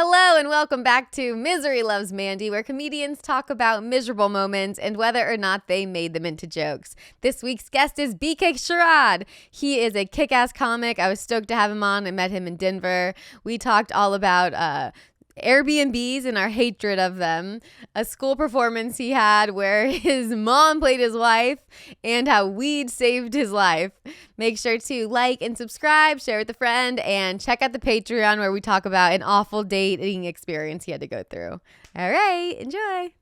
Hello and welcome back to Misery Loves Mandy, where comedians talk about miserable moments and whether or not they made them into jokes. This week's guest is BK Sharad. He is a kick-ass comic. I was stoked to have him on. I met him in Denver. We talked all about Airbnbs and our hatred of them, a school performance he had where his mom played his wife, and how weed saved his life. Make sure to like and subscribe, share with a friend, and check out the Patreon where we talk about an awful dating experience he had to go through. All right, enjoy.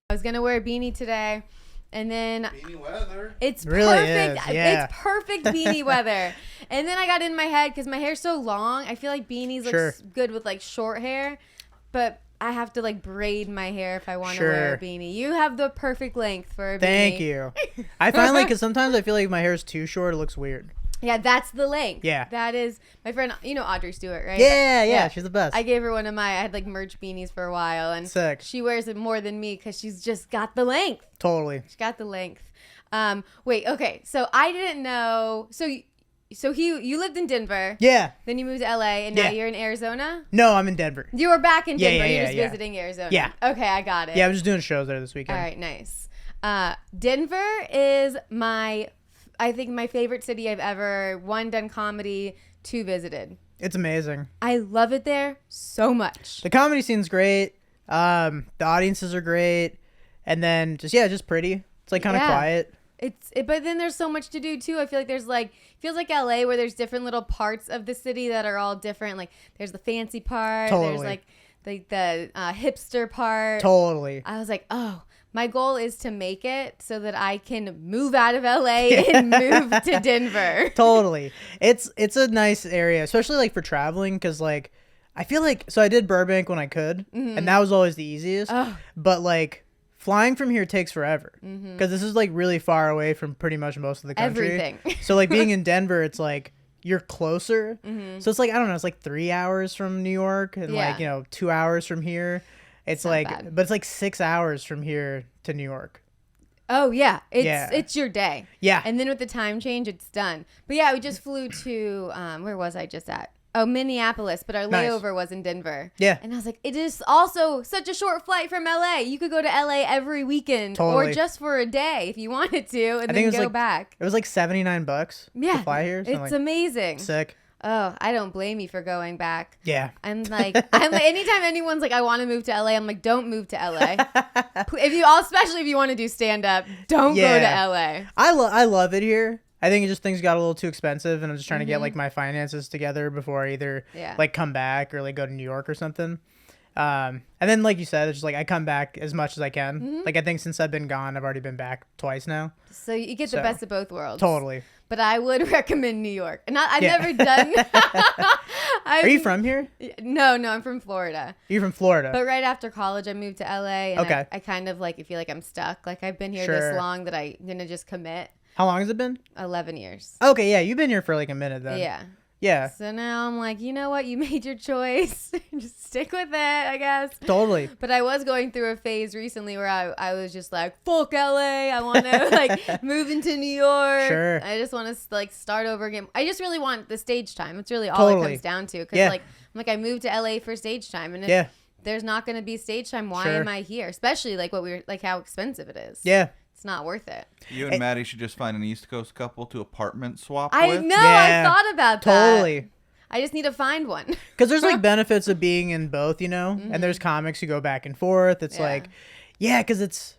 I was gonna wear a beanie today, and then beanie weather. It's really perfect. Is, yeah. It's perfect beanie weather. And then I got in my head because my hair's so long. I feel like beanies look good with like short hair, but I have to like braid my hair if I want to wear a beanie. You have the perfect length for a beanie. Thank you. I finally, because sometimes I feel like my hair's too short. It looks weird. Yeah, that's the length. Yeah. That is my friend, you know Audrey Stewart, right? Yeah, she's the best. I gave her one of I had like merch beanies for a while, and sick. She wears it more than me because she's just got the length. Totally. She's got the length. Wait, okay. So I didn't know. So you lived in Denver. Yeah. Then you moved to LA, and now you're in Arizona? No, I'm in Denver. You were back in Denver. Yeah, you're just visiting Arizona. Yeah. Okay, I got it. Yeah, I was just doing shows there this weekend. All right, nice. Denver is I think my favorite city I've ever, one, done comedy, two, visited. It's amazing. I love it there so much. The comedy scene's great. The audiences are great. And then just pretty. It's like kind of quiet. But then there's so much to do too. I feel like there's feels like LA where there's different little parts of the city that are all different. Like there's the fancy part. Totally. There's like the hipster part. Totally. I was like, oh, my goal is to make it so that I can move out of LA and move to Denver. Totally. It's a nice area, especially like for traveling, because like I feel like, so I did Burbank when I could, and that was always the easiest. But like flying from here takes forever because this is like really far away from pretty much most of the country. Everything. So like being in Denver, it's like you're closer. So it's like, I don't know, it's like 3 hours from New York and like, 2 hours from here. It's like, bad. but it's like 6 hours from here to New York. Oh yeah, it's your day. Yeah. And then with the time change, it's done. But yeah, we just flew to where was I just at? Oh, Minneapolis, but our layover was in Denver. Yeah. And I was like, it is also such a short flight from LA. You could go to LA every weekend or just for a day if you wanted to, and then go back. It was like $79 to fly here. It's amazing. Sick. Oh, I don't blame you for going back. Yeah. I'm like, anytime anyone's like, I want to move to LA, I'm like, don't move to LA. Especially if you want to do stand up, don't go to LA. I love it here. I think things got a little too expensive, and I'm just trying to get like my finances together before I either like come back or like go to New York or something. And then like you said, it's just like I come back as much as I can. Like I think since I've been gone, I've already been back twice now. So you get the best of both worlds. Totally. But I would recommend New York. I've never done. Are you from here? No, I'm from Florida. You're from Florida. But right after college, I moved to LA. And okay. I kind of like feel like I'm stuck. Like I've been here this long that I'm gonna just commit. How long has it been? 11 years. Okay, yeah, you've been here for like a minute then. Yeah. Yeah. So now I'm like, you know what? You made your choice. Just stick with it, I guess. Totally. But I was going through a phase recently where I was just like, fuck LA. I want to like move into New York. Sure. I just want to like start over again. I just really want the stage time. It's really all it comes down to. Because like, I'm like, I moved to LA for stage time. And if there's not going to be stage time, why am I here? Especially like how expensive it is. Yeah. It's not worth it. You and Maddie should just find an East Coast couple to apartment swap with. I know. I thought about that. Totally. I just need to find one. Because there's like benefits of being in both, and there's comics who go back and forth. It's like, because it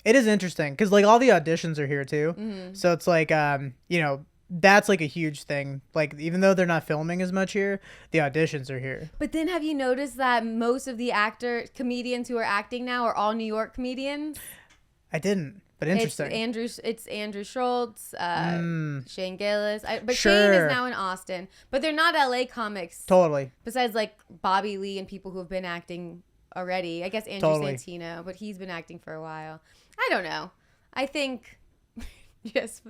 is interesting because like all the auditions are here too. So it's like, that's like a huge thing. Like even though they're not filming as much here, the auditions are here. But then have you noticed that most of the comedians who are acting now are all New York comedians? I didn't. but interesting. It's Andrew Schultz, Shane Gillis. But Sure. Shane is now in Austin. But they're not LA comics. Totally. Besides like Bobby Lee and people who have been acting already. I guess Andrew Santino, but he's been acting for a while. I don't know. I think yes,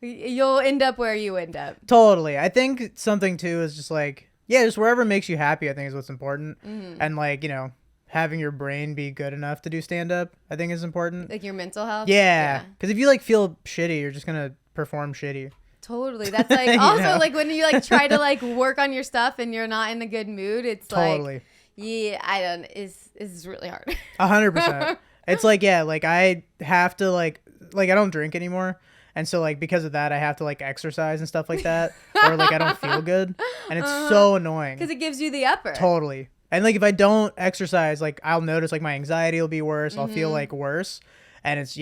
you'll end up where you end up. Totally. I think something too is just like, yeah, just wherever makes you happy, I think is what's important. And like, you know, having your brain be good enough to do stand-up, I think is important. Like your mental health? Yeah. Because if you like feel shitty, you're just going to perform shitty. Totally. That's like also like when you like try to like work on your stuff and you're not in a good mood, it's totally. Like, yeah, I don't, it's really hard. 100%. It's like, yeah, like I have to like I don't drink anymore. And so like because of that, I have to like exercise and stuff like that. Or like I don't feel good. And it's so annoying. Because it gives you the upper. Totally. And like if I don't exercise, like I'll notice like my anxiety will be worse. I'll feel like worse. And it's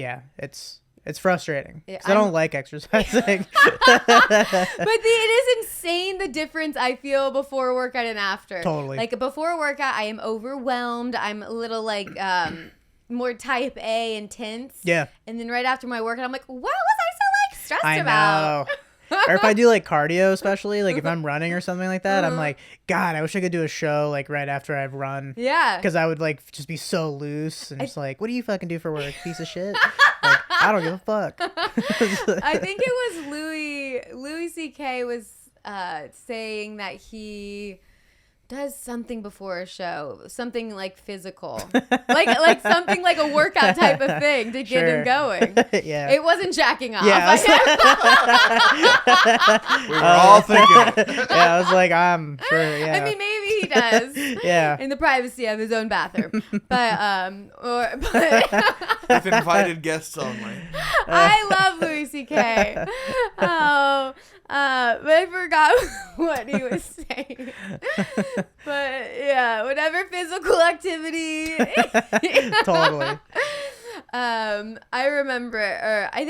frustrating. Because I don't like exercising. But it is insane the difference I feel before workout and after. Totally. Like before workout, I am overwhelmed. I'm a little like more type A intense. Yeah. And then right after my workout, I'm like, what was I so like stressed about? I know. Or if I do like cardio, especially like if I'm running or something like that, I'm like, God, I wish I could do a show like right after I've run. Yeah. Because I would like just be so loose and just like, what do you fucking do for work, piece of shit? Like, I don't give a fuck. I think it was Louis C.K. was saying that he does something before a show, something like physical, like something like a workout type of thing to get him going. Yeah, it wasn't jacking off. Yeah, we were all thinking. Yeah, I was like, I'm sure. Yeah, I mean, maybe he does. Yeah, in the privacy of his own bathroom, but with invited guests only. I love Louis C.K. Oh. But I forgot what he was saying. But yeah, whatever physical activity. Totally. I remember, or I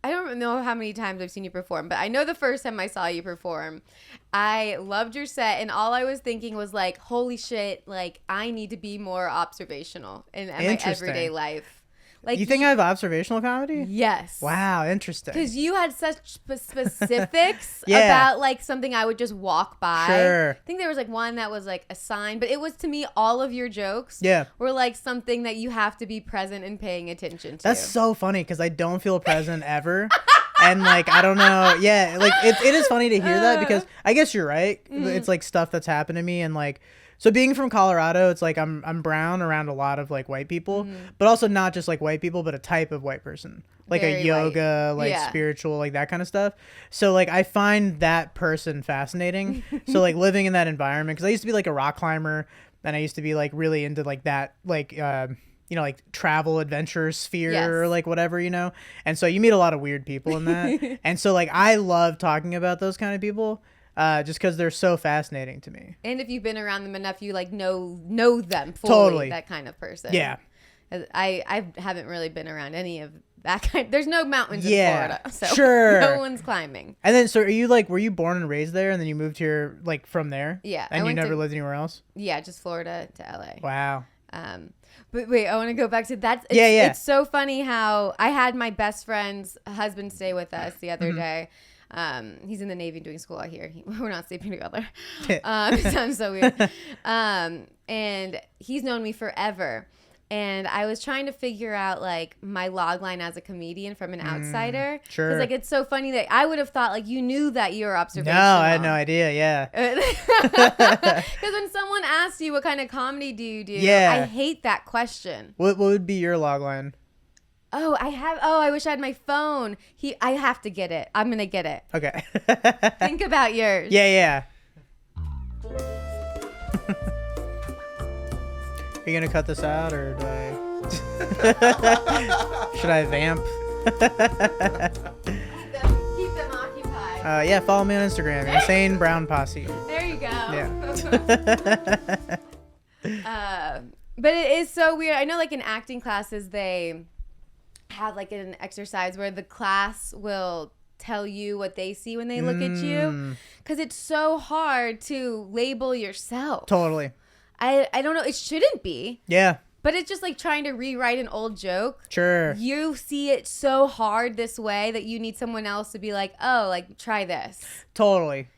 don't know how many times I've seen you perform, but I know the first time I saw you perform, I loved your set, and all I was thinking was like, holy shit, like I need to be more observational in my everyday life. Like you think I have observational comedy? Yes. Wow, interesting. Because you had such specifics about like something I would just walk by. Sure. I think there was like one that was like a sign, but it was to me all of your jokes were like something that you have to be present and paying attention to. That's so funny because I don't feel present ever. And like, I don't know. Yeah, like it is funny to hear that because I guess you're right. It's like stuff that's happened to me and like. So being from Colorado, it's like I'm brown around a lot of like white people, but also not just like white people, but a type of white person, like very a yoga, white. Like spiritual, like that kind of stuff. So like I find that person fascinating. So like living in that environment, because I used to be like a rock climber, and I used to be like really into like that, like you know, like travel adventure sphere or like whatever, you know. And so you meet a lot of weird people in that, and so like I love talking about those kind of people. Just because they're so fascinating to me. And if you've been around them enough, you like know them fully. Totally. That kind of person. Yeah. I haven't really been around any of that kind. There's no mountains in Florida, so sure. No one's climbing. And then, so are you like, were you born and raised there, and then you moved here like from there? Yeah. And you never lived anywhere else? Yeah, just Florida to LA. Wow. But wait, I want to go back to that. It's so funny how I had my best friend's husband stay with us the other day. He's in the Navy doing school out here. We're not sleeping together. It sounds so weird. And he's known me forever. And I was trying to figure out like my log line as a comedian from an outsider. Sure. Because like it's so funny that I would have thought like you knew that you were observational. No, I had no idea. Yeah. Because when someone asks you what kind of comedy do you do, I hate that question. What would be your log line? Oh, I wish I had my phone. I have to get it. I'm going to get it. Okay. Think about yours. Yeah. Are you going to cut this out or do I... Should I vamp? Keep them occupied. Yeah, follow me on Instagram. Insane Brown Posse. There you go. Yeah. But it is so weird. I know like in acting classes, they... have like an exercise where the class will tell you what they see when they look at you, because it's so hard to label yourself. Totally. I don't know, it shouldn't be. Yeah, But it's just like trying to rewrite an old joke. Sure. You see it so hard this way that you need someone else to be like, oh, like, try this. Totally.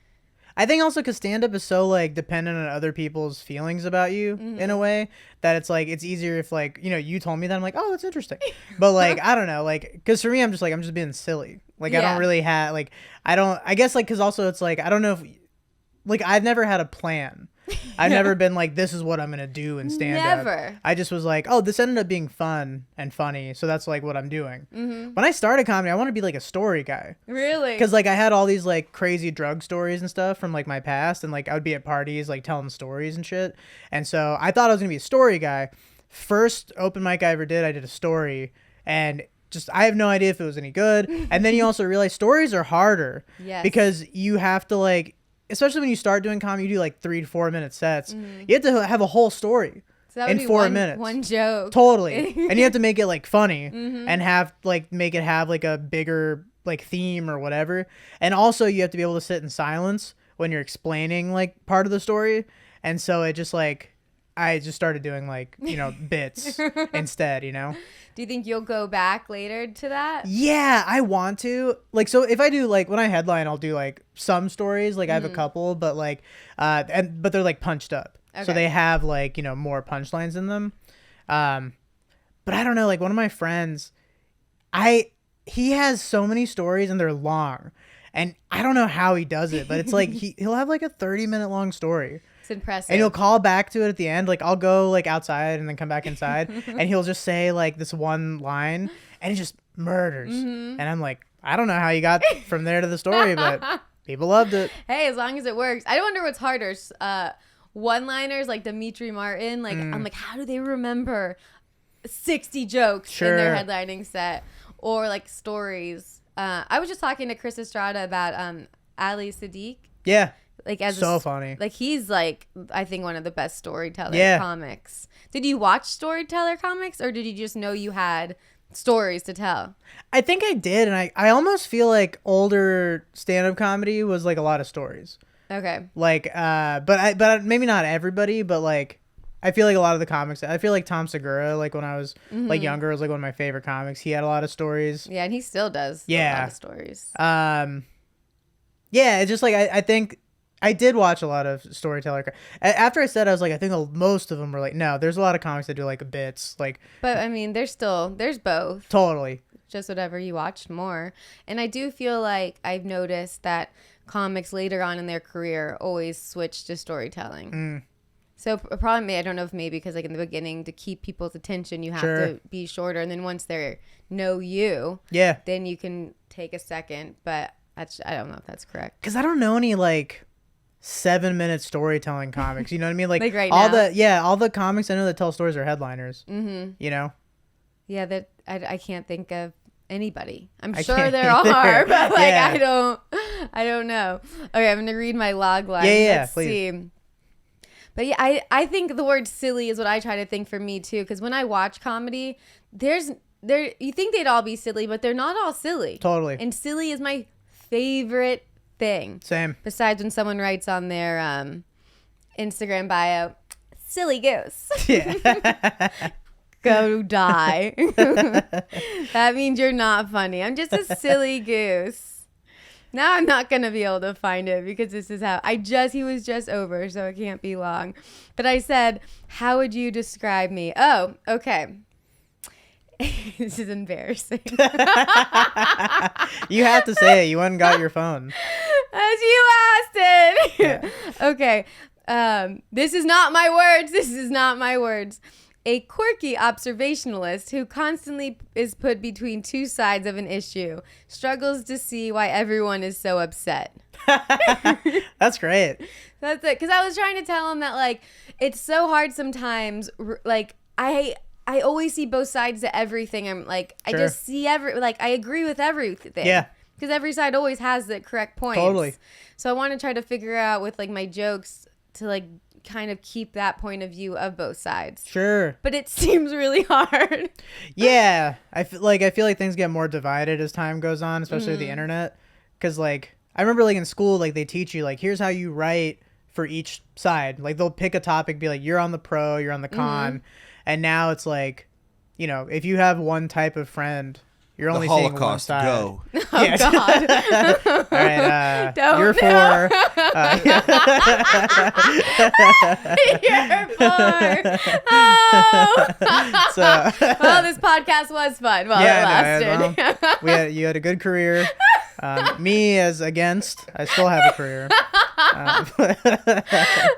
I think also because stand-up is so, like, dependent on other people's feelings about you in a way that it's, like, it's easier if, like, you know, you told me that. I'm like, oh, that's interesting. But, like, I don't know. Like, because for me, I'm just being silly. Like, I don't really have, like, I guess, like, because also it's, like, I don't know if, like, I've never had a plan. I've never been like, this is what I'm going to do in stand-up. Never. I just was like, oh, this ended up being fun and funny, so that's, like, what I'm doing. When I started comedy, I want to be, like, a story guy. Really? Because, like, I had all these, like, crazy drug stories and stuff from, like, my past, and, like, I would be at parties, like, telling stories and shit. And so I thought I was going to be a story guy. First open mic I ever did, I did a story, and just I have no idea if it was any good. And then you also realize stories are harder. Yes. Because you have to, like, especially when you start doing comedy, you do like 3 to 4 minute sets. You have to have a whole story so that would in be 4 minutes. One joke. Totally. And you have to make it like funny and have like make it have like a bigger like theme or whatever. And also you have to be able to sit in silence when you're explaining like part of the story. And so it just like I just started doing like, you know, bits instead, you know. Do you think you'll go back later to that? Yeah, I want to. Like, so if I do, like, when I headline, I'll do, like, some stories. Like, I have a couple, but, like, but they're, like, punched up. Okay. So they have, like, you know, more punchlines in them. But I don't know, like, one of my friends, he has so many stories, and they're long. And I don't know how he does it, but it's, like, he'll have, like, a 30-minute long story. It's impressive. And he'll call back to it at the end. Like, I'll go, like, outside and then come back inside. And he'll just say, like, this one line. And he just murders. And I'm like, I don't know how you got from there to the story, but people loved it. Hey, as long as it works. I wonder what's harder. One-liners like Dimitri Martin. Like, I'm like, how do they remember 60 jokes in their headlining set? Or, like, stories. I was just talking to Chris Estrada about Ali Sadiq. Yeah. Like as so funny. Like he's like I think one of the best storyteller comics. Did you watch storyteller comics or did you just know you had stories to tell? I think I did, and I almost feel like older stand-up comedy was like a lot of stories. Okay. Like but maybe not everybody, but like I feel like a lot of the comics. I feel like Tom Segura, like when I was like younger, was like one of my favorite comics. He had a lot of stories. Yeah, and he still does. A lot of stories. Yeah, it's just like I think. I did watch a lot of storyteller. After I said, I was like, I think most of them were like, no, there's a lot of comics that do like bits. Like, but I mean, there's both. Totally. Just whatever you watched more. And I do feel like I've noticed that comics later on in their career always switch to storytelling. So probably, I don't know if maybe because like in the beginning to keep people's attention, you have to be shorter. And then once they know you, then you can take a second. But I don't know if that's correct. Because I don't know any like 7-minute storytelling comics, you know what I mean? Like right all now? all the comics I know that tell stories are headliners. You know? Yeah, that I can't think of anybody. I'm sure there are, but like I don't know. Okay, I'm gonna read my log line. Let's see. But yeah, I think the word silly is what I try to think for me too, because when I watch comedy, you think they'd all be silly, but they're not all silly. Totally. And silly is my favorite thing. Same. Besides when someone writes on their Instagram bio, silly goose. Yeah. Go die. That means you're not funny. I'm just a silly goose. Now I'm not going to be able to find it because this is how he was just over, so it can't be long. But I said, how would you describe me? Oh, okay. This is embarrassing. You have to say it. You went and got your phone. As you asked it. Yeah. Okay. This is not my words. A quirky observationalist who constantly is put between two sides of an issue struggles to see why everyone is so upset. That's great. That's it. Because I was trying to tell him that, like, it's so hard sometimes. Like, I always see both sides to everything. I'm like, I just see I agree with everything. Yeah. Because every side always has the correct points. Totally. So I want to try to figure out with, like, my jokes to, like, kind of keep that point of view of both sides. Sure. But it seems really hard. Yeah. I feel like things get more divided as time goes on, especially with the internet. Because, like, I remember, like, in school, like, they teach you, like, here's how you write for each side. Like, they'll pick a topic, be like, you're on the pro, you're on the con. And now it's like, you know, if you have one type of friend, you're only the seeing one Holocaust, side. go. Oh Yeah. God. All right, Don't you're know. 4. You're 4. Oh. So, Well, this podcast was fun while Yeah, it lasted. you had a good career. Me as against, I still have a career. Oh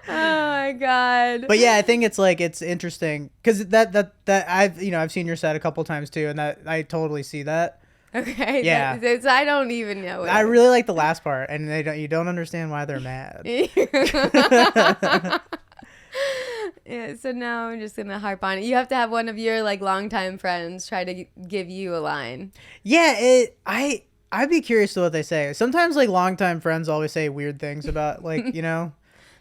my God. But yeah, I think it's like it's interesting because that I've seen your set a couple times too, and that I totally see that. Okay. Yeah. I don't even know it. I really like the last part, and you don't understand why they're mad. Yeah, so now I'm just gonna harp on it. You have to have one of your like longtime friends try to give you a line. Yeah, I'd be curious to what they say. Sometimes like longtime friends always say weird things about like, you know,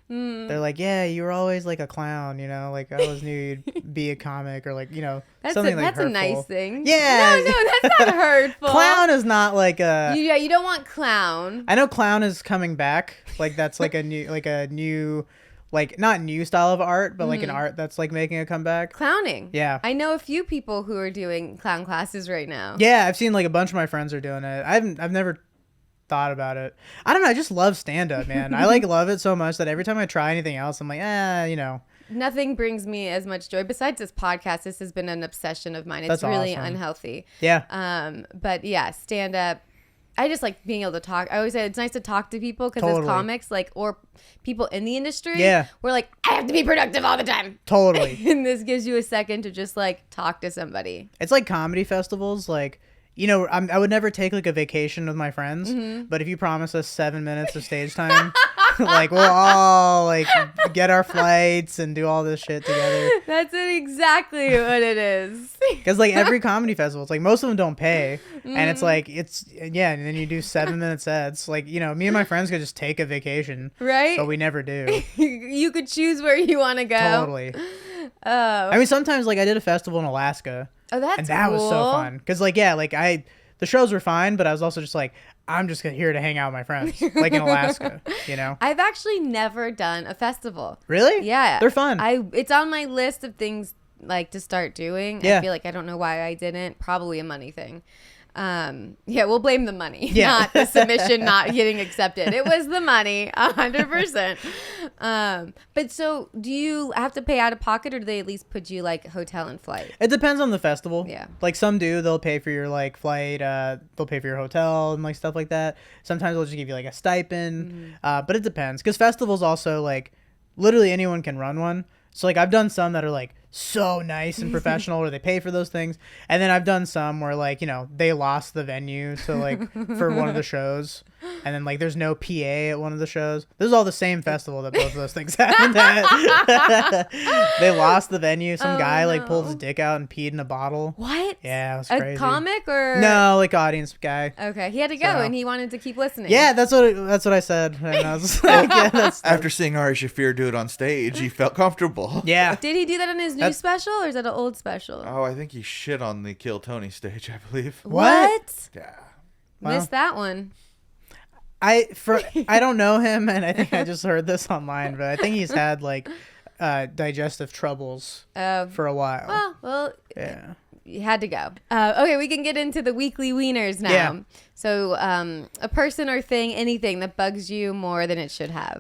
they're like, yeah, you were always like a clown, you know, like I always knew you'd be a comic or like, you know, something like that's hurtful. a nice thing. Yeah. No, that's not hurtful. Clown is not like a. You don't want clown. I know clown is coming back. Like that's like a new, like not new style of art, but like an art that's like making a comeback. Clowning. Yeah. I know a few people who are doing clown classes right now. Yeah, I've seen like a bunch of my friends are doing it. I've never thought about it. I don't know. I just love stand up, man. I like love it so much that every time I try anything else, I'm like, you know. Nothing brings me as much joy besides this podcast. This has been an obsession of mine. It's That's really awesome. unhealthy. Yeah. But yeah, stand up. I just like being able to talk. I always say it's nice to talk to people because Totally. as comics, like, or people in the industry, Yeah. we're like, I have to be productive all the time. Totally. And this gives you a second to just like talk to somebody. It's like comedy festivals. Like, you know, I would never take like a vacation with my friends, but if you promise us 7 minutes of stage time, like we'll all like get our flights and do all this shit together. That's exactly what it is. Because like every comedy festival, it's like most of them don't pay, and it's like and then you do 7 minute sets. Like, you know, me and my friends could just take a vacation, Right? but we never do. You could choose where you want to go. Totally. Oh. I mean, sometimes like I did a festival in Alaska. Oh, that's And that was so cool. fun. Because, like, yeah, like, the shows were fine, but I was also just like, I'm just here to hang out with my friends, like in Alaska, you know? I've actually never done a festival. Really? Yeah. They're fun. It's on my list of things, like, to start doing. Yeah. I feel like I don't know why I didn't. Probably a money thing. Yeah, we'll blame the money, Yeah. not the submission not getting accepted. It was the money, 100%. But so do you have to pay out of pocket, or do they at least put you like hotel and flight? It depends on the festival. Yeah. Like, some do. They'll pay for your, like, flight. They'll pay for your hotel and, like, stuff like that. Sometimes they'll just give you, like, a stipend. But it depends. Because festivals also, like, literally anyone can run one. So, like, I've done some that are, like, so nice and professional where they pay for those things. And then I've done some where, like, you know, they lost the venue to, like, for one of the shows. And then, like, there's no PA at one of the shows. This is all the same festival that both of those things happened at. They lost the venue. Some guy, like, pulled his dick out and peed in a bottle. What? Yeah, it was A crazy. comic or? No, like, audience guy. Okay, he had to go So- and he wanted to keep listening. Yeah, that's what I said. And I was like, yeah, that's After seeing Ari Shafir do it on stage, he felt comfortable. yeah. Did he do that on his new special, or is that an old special? Oh, I think he shit on the Kill Tony stage, I believe. What? Yeah. Wow. Missed that one. I don't know him, and I think I just heard this online, but I think he's had like digestive troubles for a while. Well, Yeah. you had to go. Okay, we can get into the weekly wieners now. Yeah. So, a person or thing, anything that bugs you more than it should have.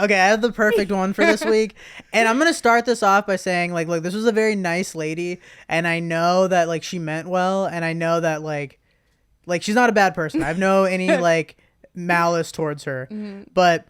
Okay, I have the perfect one for this week, and I'm gonna start this off by saying, like, look, this was a very nice lady, and I know that like she meant well, and I know that like she's not a bad person. I have no any like malice towards her, but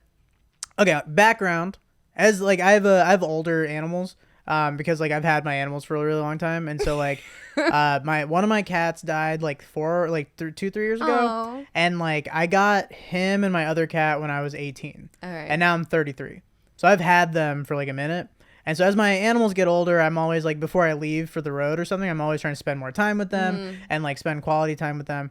okay, background. As like I have older animals, because like I've had my animals for a really long time, and so like one of my cats died like 2-3 years ago, Aw. and like I got him and my other cat when I was 18, All right. and now I'm 33, so I've had them for like a minute. And so as my animals get older, I'm always like, before I leave for the road or something, I'm always trying to spend more time with them and like spend quality time with them.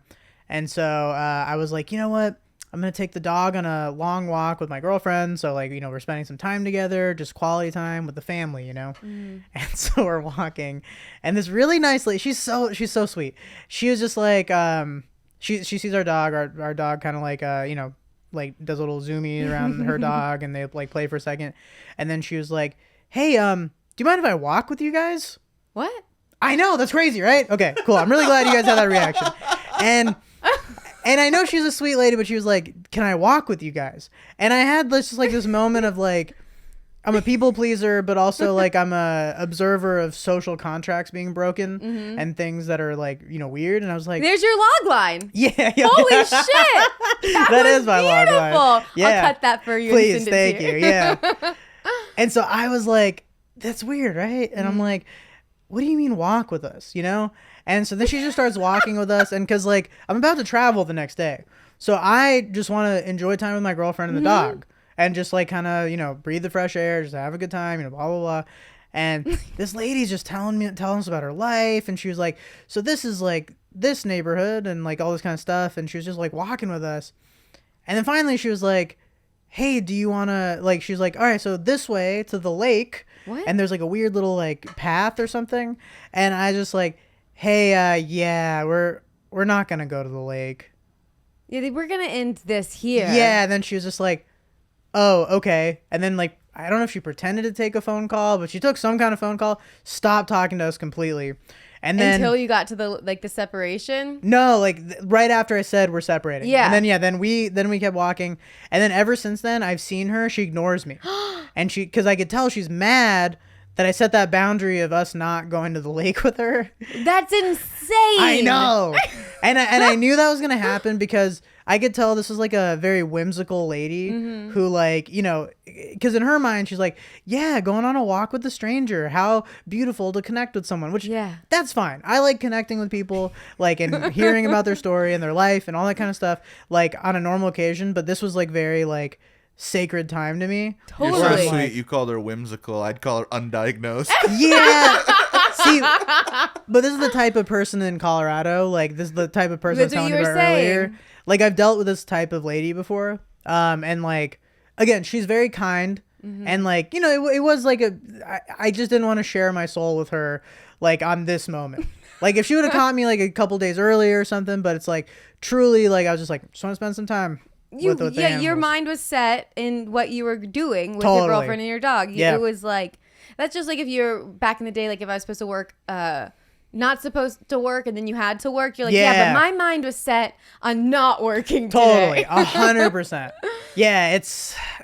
And so I was like, you know what? I'm going to take the dog on a long walk with my girlfriend. So like, you know, we're spending some time together, just quality time with the family, you know? And so we're walking, and this really nice lady, she's so sweet. She was just like, she sees our dog, our dog kind of like, you know, like does a little zoomies around her dog, and they like play for a second. And then she was like, hey, do you mind if I walk with you guys? What? I know, that's crazy, right? Okay, cool. I'm really glad you guys had that reaction. And I know she's a sweet lady, but she was like, "Can I walk with you guys?" And I had this moment of like, I'm a people pleaser, but also like I'm a observer of social contracts being broken and things that are like, weird. And I was like, "There's your log line." Yeah. Holy shit! That is my log line. Yeah. I'll cut that for you. Please, and send thank it to you. Yeah. And so I was like, "That's weird, right?" And I'm like, "What do you mean walk with us?" And so then she just starts walking with us, and because like I'm about to travel the next day, so I just want to enjoy time with my girlfriend and the dog. And just like kind of, breathe the fresh air, just have a good time, blah, blah, blah. And this lady's just telling us about her life. And she was like, so this is like this neighborhood and like all this kind of stuff. And she was just like walking with us. And then finally she was like, hey, do you want to, like, she was like, all right, so this way to the lake. What? And there's like a weird little like path or something. And I just like, hey, yeah, we're not going to go to the lake. Yeah, we're going to end this here. Yeah. And then she was just like, oh, okay. And then like, I don't know if she pretended to take a phone call, but she took some kind of phone call, stopped talking to us completely. And then until you got to the separation? No, like right after I said we're separating. Yeah. And then we kept walking. And then ever since then I've seen her, she ignores me. And cuz I could tell she's mad that I set that boundary of us not going to the lake with her. That's insane. I know. And I knew that was going to happen because I could tell this was like a very whimsical lady who like, because in her mind, she's like, yeah, going on a walk with a stranger. How beautiful to connect with someone, which that's fine. I like connecting with people, like, and hearing about their story and their life and all that kind of stuff, like on a normal occasion. But this was like very like sacred time to me. Totally. You're so sweet. You called her whimsical. I'd call her undiagnosed. Yeah. See, but this is the type of person in Colorado. Like, this is the type of person I was telling you about earlier. Like, I've dealt with this type of lady before. And like, again, she's very kind. And like, it was like I just didn't want to share my soul with her, like, on this moment. Like, if she would have caught me like a couple days earlier or something, but it's like, truly, like, I was just like, just want to spend some time. Your mind was set in what you were doing with your girlfriend and your dog. It was like, that's just like if you're back in the day, like if I was supposed to work, not supposed to work, and then you had to work, you're like, yeah, but my mind was set on not working today. Totally, 100%. Yeah,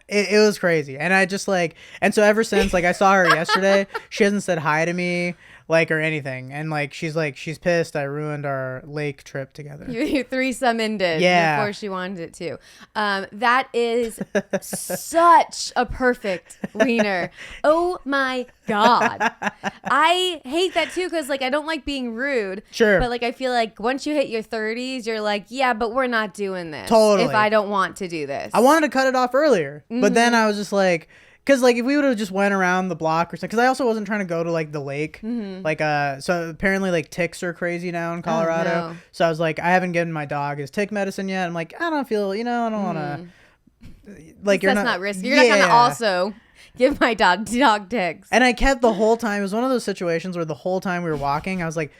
it was crazy. And I just like, and so ever since, like, I saw her yesterday, she hasn't said hi to me, like, or anything. And like, she's pissed I ruined our lake trip together. Your threesome ended before she wanted it to. That is such a perfect wiener. Oh my God. I hate that too, because like I don't like being rude. Sure. But like I feel like once you hit your 30s, you're like, yeah, but we're not doing this. Totally. If I don't want to do this. I wanted to cut it off earlier, but then I was just like, because like if we would have just went around the block or something, because I also wasn't trying to go to like the lake, like so apparently like ticks are crazy now in Colorado. Oh, no. So I was like, I haven't given my dog his tick medicine yet. I'm like, I don't feel, I don't want to. Like that's not risky. You're not gonna also give my dog ticks. And I kept the whole time. It was one of those situations where the whole time we were walking, I was like,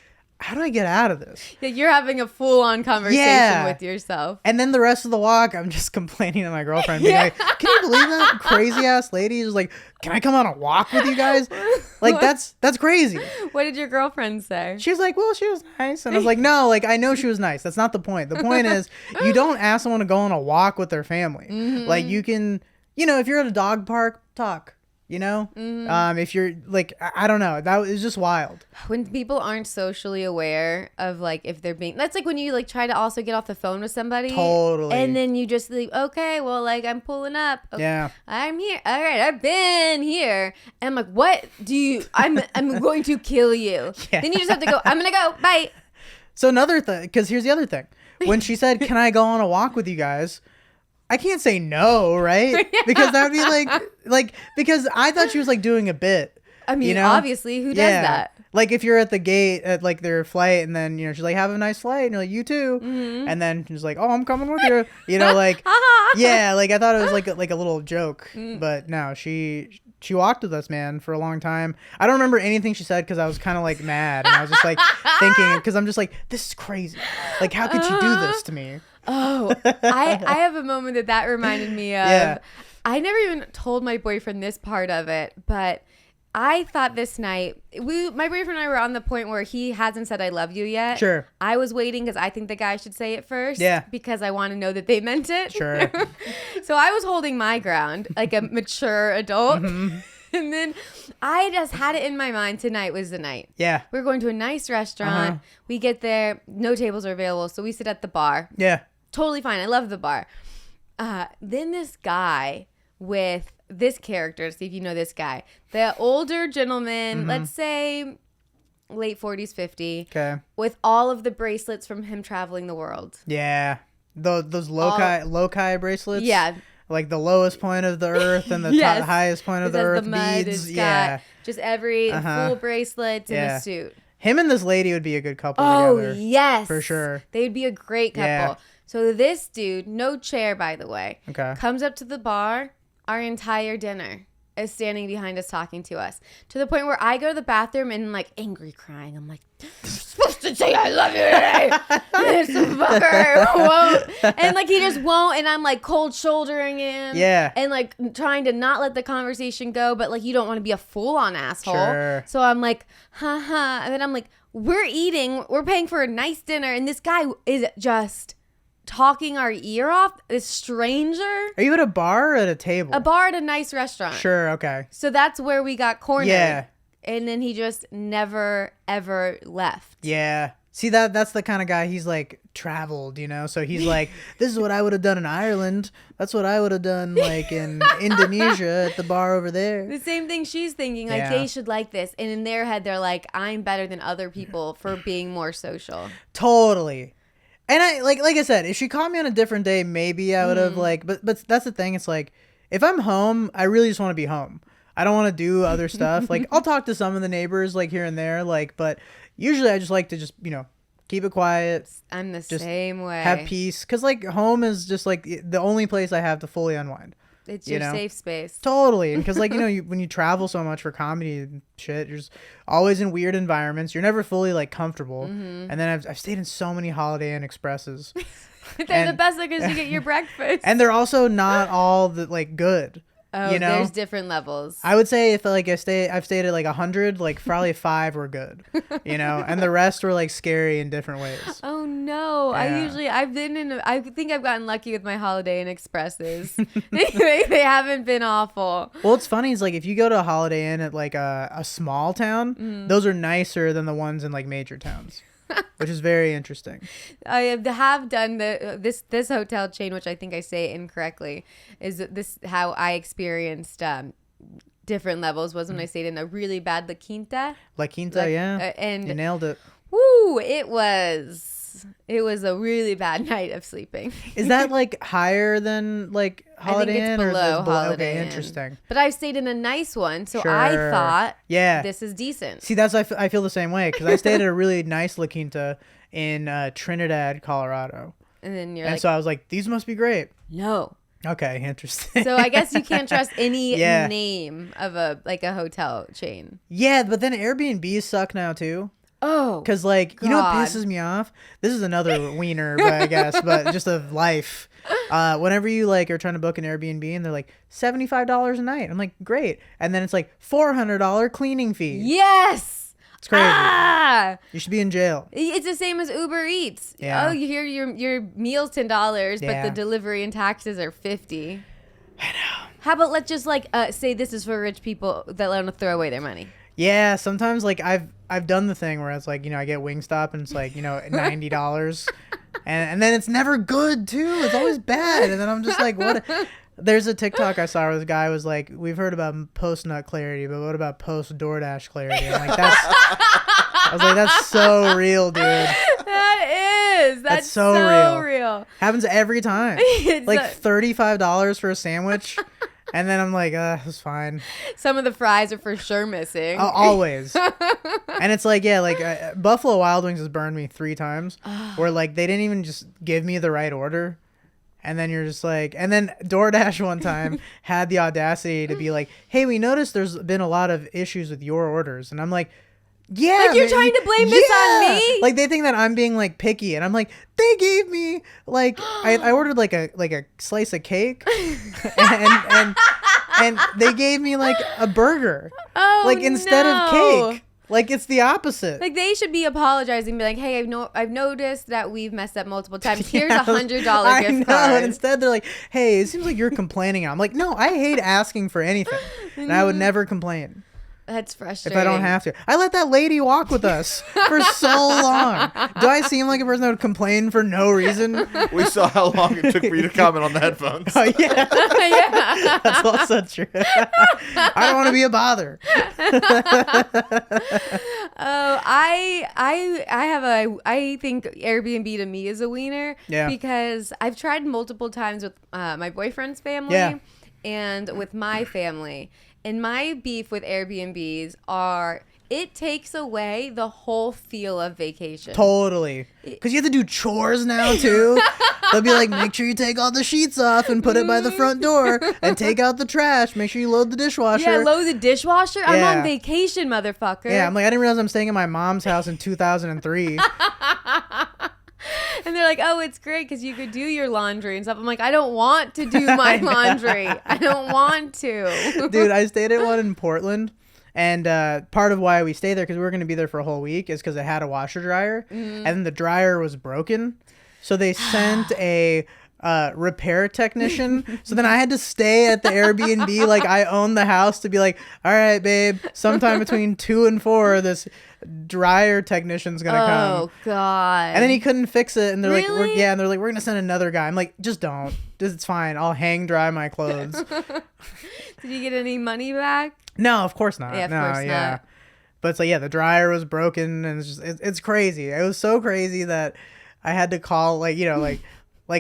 how do I get out of this? Yeah, you're having a full-on conversation with yourself. And then the rest of the walk, I'm just complaining to my girlfriend, being like, can you believe that crazy ass lady is like, can I come on a walk with you guys? Like, that's crazy. What did your girlfriend say? She was like, well, she was nice. And I was like, no, like, I know she was nice. That's not the point. The point is, you don't ask someone to go on a walk with their family. Like, you can, if you're at a dog park, talk. If you're like, I don't know, that was just wild. When people aren't socially aware of like if they're being, that's like when you like try to also get off the phone with somebody. Totally. And then you just like, okay, well, like I'm pulling up. Okay, yeah. I'm here. All right, I've been here. And I'm like, what do you? I'm going to kill you. Yeah. Then you just have to go. I'm gonna go. Bye. So another thing, because here's the other thing. When she said, "Can I go on a walk with you guys?" I can't say no, right? Because that would be like, because I thought she was like doing a bit. I mean, obviously, who does that? Like if you're at the gate at like their flight and then, she's like, have a nice flight. And you're like, you too. And then she's like, oh, I'm coming with you. Like, yeah, like I thought it was like a little joke, but no, she walked with us, man, for a long time. I don't remember anything she said because I was kind of like mad. And I was just like thinking, because I'm just like, this is crazy. Like, how could you do this to me? Oh, I have a moment that reminded me of. Yeah. I never even told my boyfriend this part of it, but I thought this night, my boyfriend and I were on the point where he hasn't said I love you yet. Sure. I was waiting because I think the guy should say it first. Yeah. Because I want to know that they meant it. Sure. So I was holding my ground like a mature adult. Mm-hmm. And then I just had it in my mind tonight was the night. Yeah. We're going to a nice restaurant. Uh-huh. We get there. No tables are available. So we sit at the bar. Yeah. Totally fine. I love the bar. Then this guy with this character, see if you know this guy. The older gentleman, let's say late 40s, 50. Okay. With all of the bracelets from him traveling the world. Yeah. Those loci bracelets? Yeah. Like the lowest point of the earth and the highest point of the earth beads. Yeah. Just every full bracelets and a suit. Him and this lady would be a good couple together. Oh, yes. For sure. They'd be a great couple. Yeah. So this dude, no chair, by the way, comes up to the bar. Our entire dinner is standing behind us talking to us. To the point where I go to the bathroom and like angry crying. I'm like, you're supposed to say I love you today. This fucker won't. And like he just won't. And I'm like cold shouldering him. Yeah. And like trying to not let the conversation go. But like you don't want to be a full on asshole. Sure. So I'm like, haha. And then I'm like, we're paying for a nice dinner. And this guy is just talking our ear off. This stranger. Are you at a bar or at a table? A bar at a nice restaurant. Sure, okay. So that's where we got cornered. Yeah. And then he just never, ever left. Yeah. See, that's the kind of guy, he's like traveled, you know? So he's like, this is what I would have done in Ireland. That's what I would have done like in Indonesia at the bar over there. The same thing she's thinking, like they should like this. And in their head, they're like, I'm better than other people for being more social. Totally. And I like I said, if she called me on a different day, maybe I would have but that's the thing. It's like, if I'm home, I really just want to be home. I don't want to do other stuff. Like I'll talk to some of the neighbors like here and there, like, but usually I just like to just, keep it quiet. I'm the same way. Have peace. Cause like home is just like the only place I have to fully unwind. It's your safe space. Totally. Because like, when you travel so much for comedy and shit, you're just always in weird environments. You're never fully like comfortable. Mm-hmm. And then I've stayed in so many Holiday Inn Expresses. They're the best because you get your breakfast. And they're also not all like good. Oh, there's different levels. I would say if like I've stayed at like 100, like probably 5 were good, and the rest were like scary in different ways. Oh no! Yeah. I think I've gotten lucky with my Holiday Inn Expresses. they haven't been awful. Well, what's funny is like if you go to a Holiday Inn at like a small town, those are nicer than the ones in like major towns. Which is very interesting. I have done this hotel chain, which I think I say incorrectly, is this how I experienced different levels was when I stayed in a really bad La Quinta. Yeah. And you nailed it. Woo! It was a really bad night of sleeping. Is that like higher than like Holiday Inn? I think it's below Holiday Inn. Okay, interesting. But I stayed in a nice one, so I thought, this is decent. See, I feel the same way because I stayed at a really nice La Quinta in Trinidad, Colorado. And then so I was like, these must be great. No. Okay, interesting. So I guess you can't trust any name of a hotel chain. Yeah, but then Airbnbs suck now too. Oh, because like God. You know what pisses me off? This is another wiener, but I guess, but just of life. Whenever you like are trying to book an Airbnb and they're like $75 a night, I'm like, great, and then it's like $400 cleaning fee. Yes, it's crazy. You should be in jail. It's the same as Uber Eats. Yeah. Oh, you hear your meal's $10, but the delivery and taxes are $50. I know. How about let's just like say this is for rich people that want to throw away their money. Yeah, sometimes like I've done the thing where it's like, I get Wingstop and it's like, $90 and then it's never good too. It's always bad. And then I'm just like, what? There's a TikTok I saw where this guy was like, we've heard about post nut clarity, but what about post DoorDash clarity? I'm like, I was like, that's so real, dude. That's so real. Happens every time. It's like $35 for a sandwich. And then I'm like, it's fine. Some of the fries are for sure missing. Always. And it's like, Buffalo Wild Wings has burned me 3 times where like they didn't even just give me the right order. And then you're just like, and then DoorDash one time had the audacity to be like, hey, we noticed there's been a lot of issues with your orders. And I'm like, yeah, like you're trying to blame this on me. Like they think that I'm being like picky, and I'm like, they gave me like I ordered like a slice of cake, and and they gave me like a burger. Oh, like instead of cake. Like it's the opposite. Like they should be apologizing, be like, "Hey, I've noticed that we've messed up multiple times. Here's Yeah, $100 gift I know, card." and instead they're like, "Hey, it seems like you're complaining." I'm like, "No, I hate asking for anything, and I would never complain That's frustrating. if I don't have to." I let that lady walk with us for so long. Do I seem like a person that would complain for no reason? We saw how long it took for you to comment on the headphones. Oh yeah, Yeah. that's also true. I don't want to be a bother. Oh, I think Airbnb to me is a wiener. Yeah. Because I've tried multiple times with my boyfriend's family and with my family. And my beef with Airbnbs are it takes away the whole feel of vacation. Totally. Because you have to do chores now, too. They'll be like, make sure you take all the sheets off and put it by the front door and take out the trash. Make sure you load the dishwasher. Yeah, load the dishwasher? I'm Yeah. on vacation, motherfucker. Yeah, I'm like, I didn't realize I'm staying at my mom's house in 2003. And they're like, oh, it's great because you could do your laundry and stuff. I'm like, I don't want to do my laundry. I don't want to. Dude, I stayed at one in Portland. And part of why we stayed there, because we were going to be there for a whole week, is because it had a washer dryer. And then the dryer was broken. So they sent a repair technician. So then I had to stay at the Airbnb like I owned the house to be like, all right, babe, sometime between 2 and 4, this dryer technician's going to come. Oh, God. And then he couldn't fix it. And they're like, Really? and they're like, we're going to send another guy. I'm like, just don't. It's fine. I'll hang dry my clothes. Did you get any money back? No, of course not. Yeah, of no, course yeah. not. But it's like, yeah, the dryer was broken, and it's just, it's crazy. It was so crazy that I had to call, like, you know, like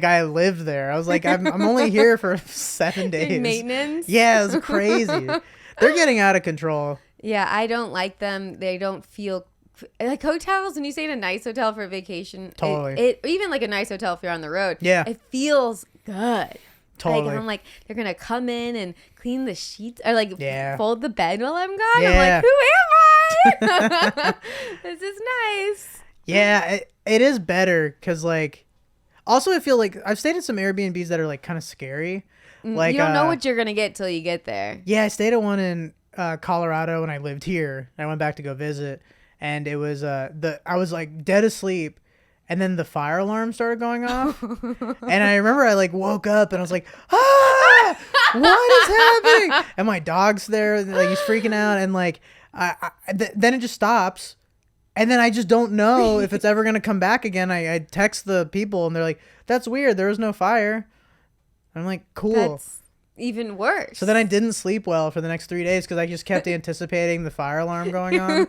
I lived there. I was like, I'm only here for 7 days. In maintenance? Yeah, it was crazy. They're getting out of control. Yeah, I don't like them. They don't feel like hotels. When you stay in a nice hotel for a vacation, Totally. It even like a nice hotel if you're on the road. Yeah. It feels good. Totally. Like I'm like they're gonna come in and clean the sheets or like Yeah. fold the bed while I'm gone. Yeah. I'm like, who am I? This is nice. Yeah, it is better because, like, also I feel like I've stayed at some Airbnbs that are, like, kind of scary. Like, You don't know what you're gonna get till you get there. Yeah, I stayed at one in Colorado when I lived here. I went back to go visit, and it was I was like dead asleep, and then the fire alarm started going off, and I remember I like woke up and I was like, ah, what is happening? And my dog's there, and, like, he's freaking out, and like then it just stops, and then I just don't know if it's ever gonna come back again. I text the people, and they're like, that's weird. There was no fire. I'm like, cool. That's even worse. So then I didn't sleep well for the next 3 days because I just kept anticipating the fire alarm going on.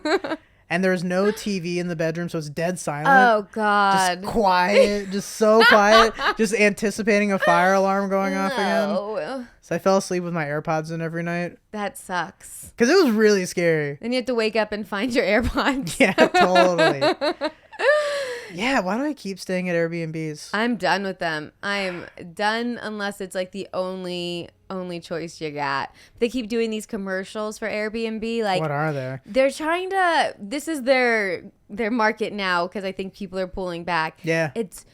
And there was no TV in the bedroom, so it's dead silent. Oh, God. Just quiet, just so quiet, just anticipating a fire alarm going off again. No. So I fell asleep with my AirPods in every night That sucks. because it was really scary. Then you have to wake up and find your AirPods. Yeah, totally. Yeah, why do I keep staying at Airbnbs? I'm done with them. I'm done unless it's like the only choice you got. They keep doing these commercials for Airbnb. Like, What are they? they're trying to. This is their market now because I think people are pulling back. Yeah. It's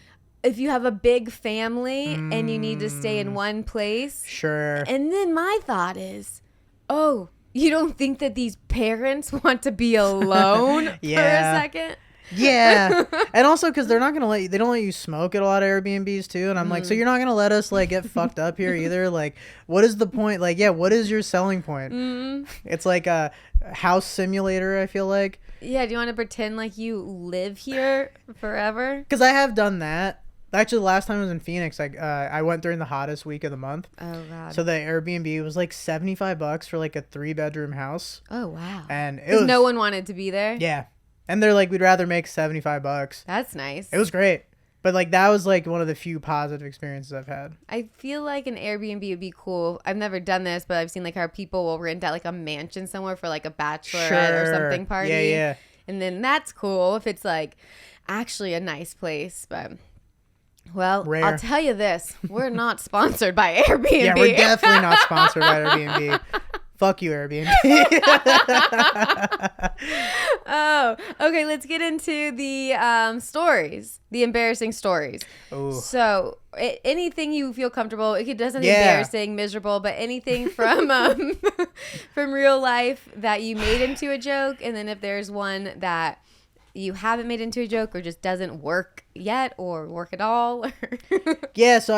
if you have a big family and you need to stay in one place. Sure. And then my thought is, oh, you don't think that these parents want to be alone for a Yeah. second? Yeah. And also because they're not going to they don't let you smoke at a lot of Airbnbs too. And I'm like, so you're not going to let us like get fucked up here either? Like, what is the point? Like, yeah, what is your selling point? It's like a house simulator, I feel like. Yeah, do you want to pretend like you live here forever? Because I have done that. Actually, the last time I was in Phoenix, I went during the hottest week of the month. Oh, God. So the Airbnb was like $75 for like a 3-bedroom house. Oh, wow. And it Because was no one wanted to be there? Yeah. And they're like, we'd rather make $75. That's nice. It was great. But like that was like one of the few positive experiences I've had. I feel like an Airbnb would be cool. I've never done this, but I've seen like how people will rent out like a mansion somewhere for like a bachelorette or something party. Yeah, yeah. And then that's cool if it's like actually a nice place. But well, Rare. I'll tell you this. We're not sponsored by Airbnb. Yeah, we're definitely not sponsored by Airbnb. Fuck you, Airbnb. Oh, okay. Let's get into the stories, the embarrassing stories. Ooh. So, anything you feel comfortable. It doesn't be Yeah. embarrassing, miserable, but anything from from real life that you made into a joke, and then if there's one that you haven't made into a joke or just doesn't work yet or work at all. Yeah, so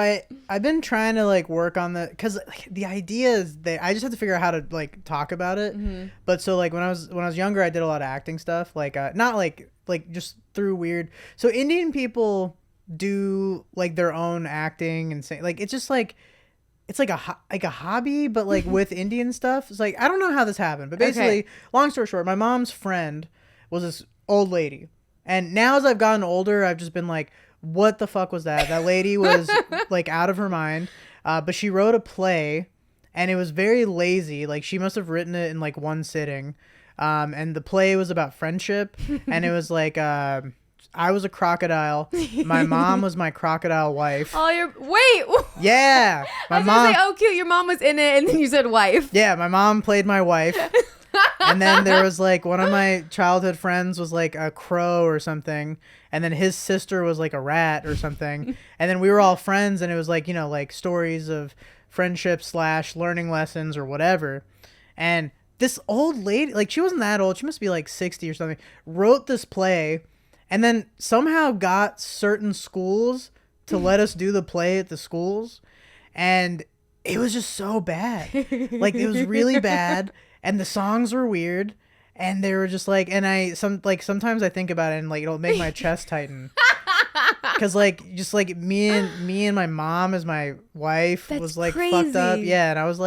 I've been trying to like work on the, because like, the idea is that I just have to figure out how to like talk about it. Mm-hmm. But so like when I was younger, I did a lot of acting stuff, like not like just through weird. So Indian people do like their own acting and say like it's just like it's like a hobby, but like with Indian stuff. It's like I don't know how this happened, but basically, long story short, my mom's friend was this old lady, and now as I've gotten older, I've just been like, what the fuck was that? That lady was like out of her mind. But she wrote a play, and it was very lazy. Like she must have written it in like one sitting. And the play was about friendship, and it was like I was a crocodile. My mom was my crocodile wife. Oh, wait. Yeah, I was gonna say, oh, cute. Your mom was in it, and then you said wife. Yeah, my mom played my wife. And then there was like one of my childhood friends was like a crow or something, and then his sister was like a rat or something, and then we were all friends, and it was like, you know, like stories of friendship / learning lessons or whatever. And this old lady, like she wasn't that old, she must be like 60 or something, wrote this play, and then somehow got certain schools to let us do the play at the schools, and it was just so bad. Like it was really bad. And the songs were weird, and they were just like, and sometimes I think about it, and like it'll make my chest tighten, because like just like me and my mom as my wife was like crazy. fucked up, yeah, and I was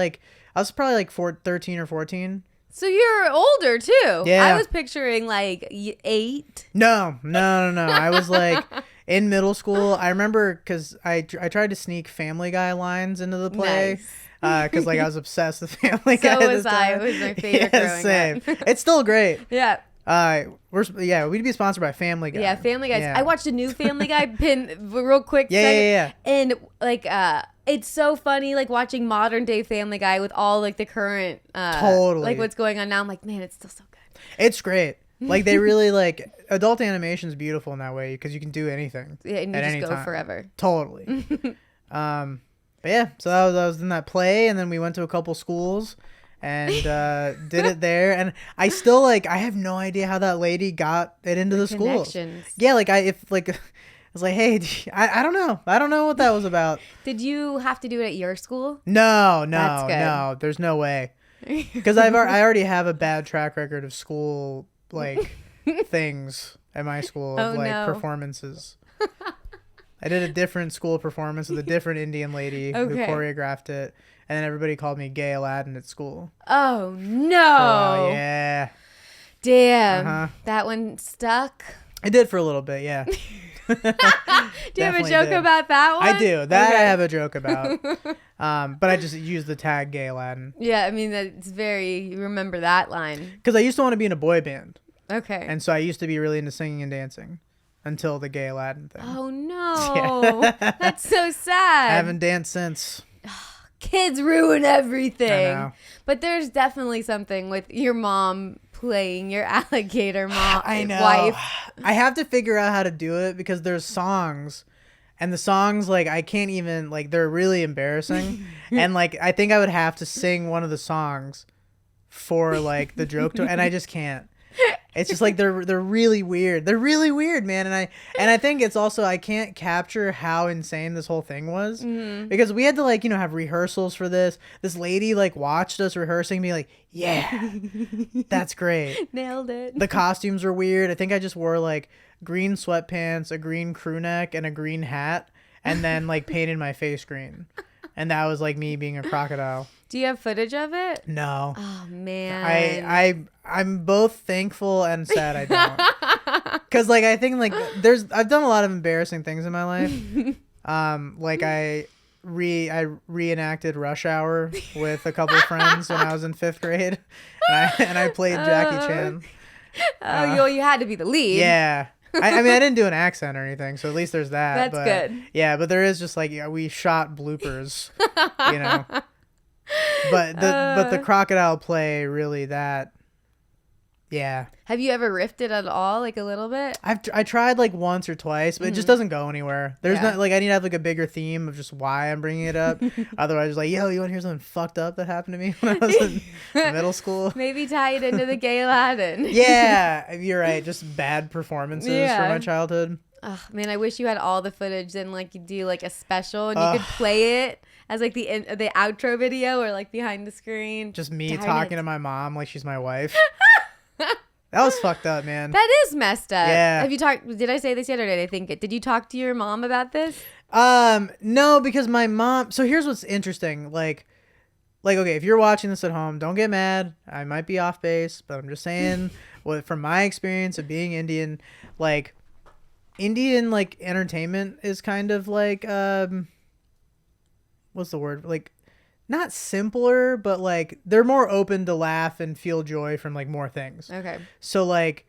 probably like 13 or 14. So you're older too. Yeah. I was picturing like 8. No. I was like in middle school. I remember because I tried to sneak Family Guy lines into the play. Nice. Because like I was obsessed with Family Guy. So was I. It was my favorite growing up. It's still great. Yeah. We'd be sponsored by Family Guy. Yeah, Family Guy. Yeah. I watched a new Family Guy pin real quick. Yeah. And like it's so funny like watching modern day Family Guy with all like the current totally like what's going on now. I'm like, man, it's still so good. It's great. Like they really like adult animation is beautiful in that way because you can do anything. Yeah, and you at just any go time. forever. Totally. But yeah, so I was in that play, and then we went to a couple schools and did it there. And I still like I have no idea how that lady got it into the schools. Yeah, like I was like, hey, I don't know what that was about. Did you have to do it at your school? No, That's good. no, there's no way. Because I already have a bad track record of school like things at my school of performances. I did a different school performance with a different Indian lady who choreographed it, and then everybody called me Gay Aladdin at school. Oh no! Yeah. Damn, that one stuck. I did for a little bit, yeah. Do you have a joke about that one? I do. That I have a joke about. But I just used the tag Gay Aladdin. Yeah, I mean that's you remember that line. Because I used to want to be in a boy band. Okay. And so I used to be really into singing and dancing. Until the Gay Aladdin thing. Oh no, that's so sad. I haven't danced since. Kids ruin everything. I know. But there's definitely something with your mom playing your alligator wife. I have to figure out how to do it because there's songs, and the songs like I can't even like they're really embarrassing, and like I think I would have to sing one of the songs for like the joke and I just can't. It's just like they're really weird. They're really weird, man. And I think it's also I can't capture how insane this whole thing was because we had to like have rehearsals for this. This lady like watched us rehearsing, and be like, "Yeah, that's great, nailed it." The costumes were weird. I think I just wore like green sweatpants, a green crew neck, and a green hat, and then like painted my face green, and that was like me being a crocodile. Do you have footage of it? No. Oh man. I'm both thankful and sad I don't. Cause like I think like I've done a lot of embarrassing things in my life. Like I reenacted Rush Hour with a couple of friends when I was in 5th grade, and I played Jackie Chan. You had to be the lead. Yeah. I mean, I didn't do an accent or anything, so at least there's that. That's good. Yeah, but there is just like we shot bloopers, But the crocodile play really that. Yeah. Have you ever riffed it at all, like a little bit? I tried like once or twice, but it just doesn't go anywhere. There's not like I need to have like a bigger theme of just why I'm bringing it up. Otherwise, it's like, yo, you want to hear something fucked up that happened to me when I was in middle school? Maybe tie it into the gay Aladdin. Yeah, you're right. Just bad performances from my childhood. Oh, man, I wish you had all the footage and like you do like a special and you could play it as like the outro video or like behind the screen. Just me talking to my mom like she's my wife. That was fucked up, man. That is messed up. Yeah. Have you talked? Did I say this yet, or did I think it? Did you talk to your mom about this? No, because my mom. So here's what's interesting. Like, okay, if you're watching this at home, don't get mad. I might be off base, but I'm just saying, from my experience of being Indian, like, Indian like entertainment is kind of like what's the word? Like, not simpler, but like they're more open to laugh and feel joy from like more things. Okay. So like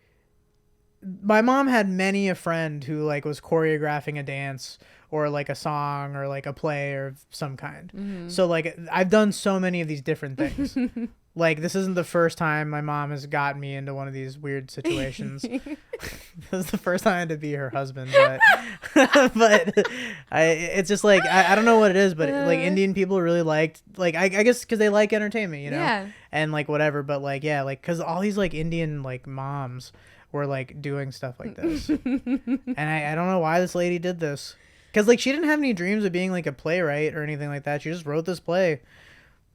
my mom had many a friend who like was choreographing a dance or like a song or like a play or some kind. Mm-hmm. So like I've done so many of these different things. Like this isn't the first time my mom has gotten me into one of these weird situations. This is the first time I had to be her husband, but it's just like I don't know what it is, but like Indian people really liked like I guess because they like entertainment, you know, and like whatever. But like because all these like Indian like moms were like doing stuff like this, and I don't know why this lady did this, because like she didn't have any dreams of being like a playwright or anything like that. She just wrote this play.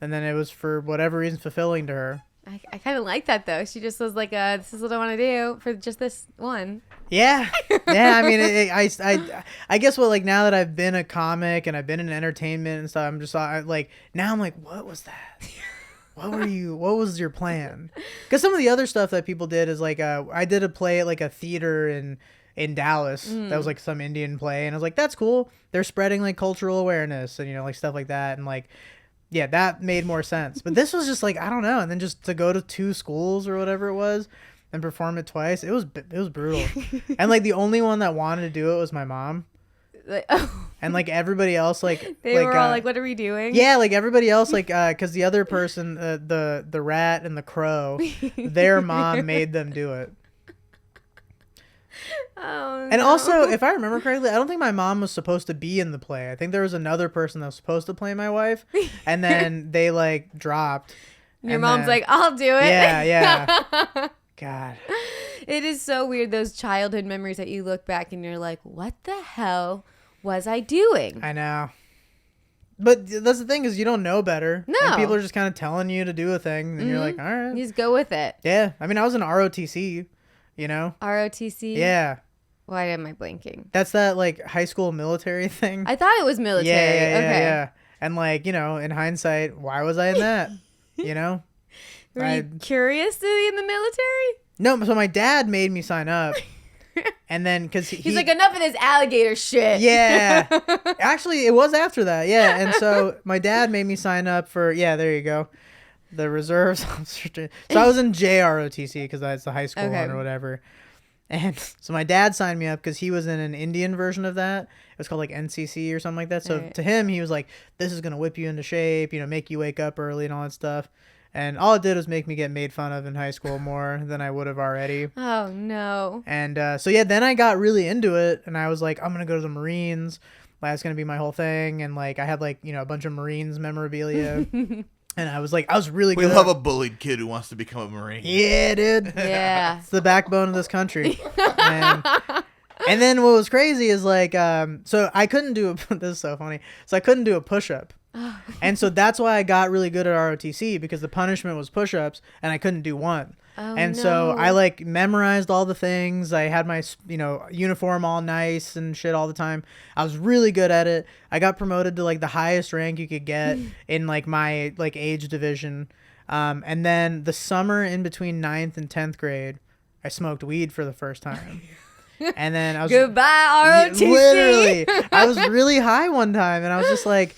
And then it was for whatever reason fulfilling to her. I kind of like that though. She just was like, "This is what I want to do for just this one." Yeah, yeah. I mean, I guess what like now that I've been a comic and I've been in entertainment and stuff, I'm just like now I'm like, what was that? What was your plan? Because some of the other stuff that people did is like, I did a play at like a theater in Dallas. That was like some Indian play, and I was like, that's cool. They're spreading like cultural awareness and like stuff like that, and like. Yeah, that made more sense. But this was just like, I don't know. And then just to go to 2 schools or whatever it was and perform it twice, it was brutal. And like the only one that wanted to do it was my mom. And like everybody else, like they were all like, "What are we doing?" Yeah, like everybody else, like because the other person, the rat and the crow, their mom made them do it. Oh, and also, if I remember correctly, I don't think my mom was supposed to be in the play. I think there was another person that was supposed to play my wife, and then they like dropped. Your mom's like, "I'll do it." Yeah. God. It is so weird, those childhood memories that you look back and you're like, what the hell was I doing? I know. But that's the thing is you don't know better. No. And people are just kind of telling you to do a thing, and you're like, all right. You just go with it. Yeah. I mean, I was in ROTC. You know? ROTC? Yeah. Why am I blanking? That's that, like, high school military thing. I thought it was military. Yeah. And, like, you know, in hindsight, why was I in that? You know? Were you curious to be in the military? No, so my dad made me sign up. And then, because he's like, enough of this alligator shit. Yeah. Actually, it was after that. Yeah. And so my dad made me sign up for, there you go. The reserves. So I was in JROTC because that's the high school one or whatever. And so my dad signed me up because he was in an Indian version of that. It was called like NCC or something like that. So to him, he was like, this is going to whip you into shape, you know, make you wake up early and all that stuff. And all it did was make me get made fun of in high school more than I would have already. Oh, no. And then I got really into it. And I was like, I'm going to go to the Marines. That's going to be my whole thing. And like I had like, you know, a bunch of Marines memorabilia. And I was really good. We love a bullied kid who wants to become a Marine. Yeah, dude. Yeah. It's the backbone of this country. And then what was crazy is like, so I couldn't do, this is so funny. So I couldn't do a push-up. And so that's why I got really good at ROTC, because the punishment was push-ups and I couldn't do one. Oh, and no. so I like memorized all the things. I had my, you know, uniform all nice and shit all the time. I was really good at it. I got promoted to like the highest rank you could get in like my like age division. And then the summer in between 9th and 10th grade, I smoked weed for the first time. And then I was goodbye ROTC. Literally, I was really high one time, and I was just like,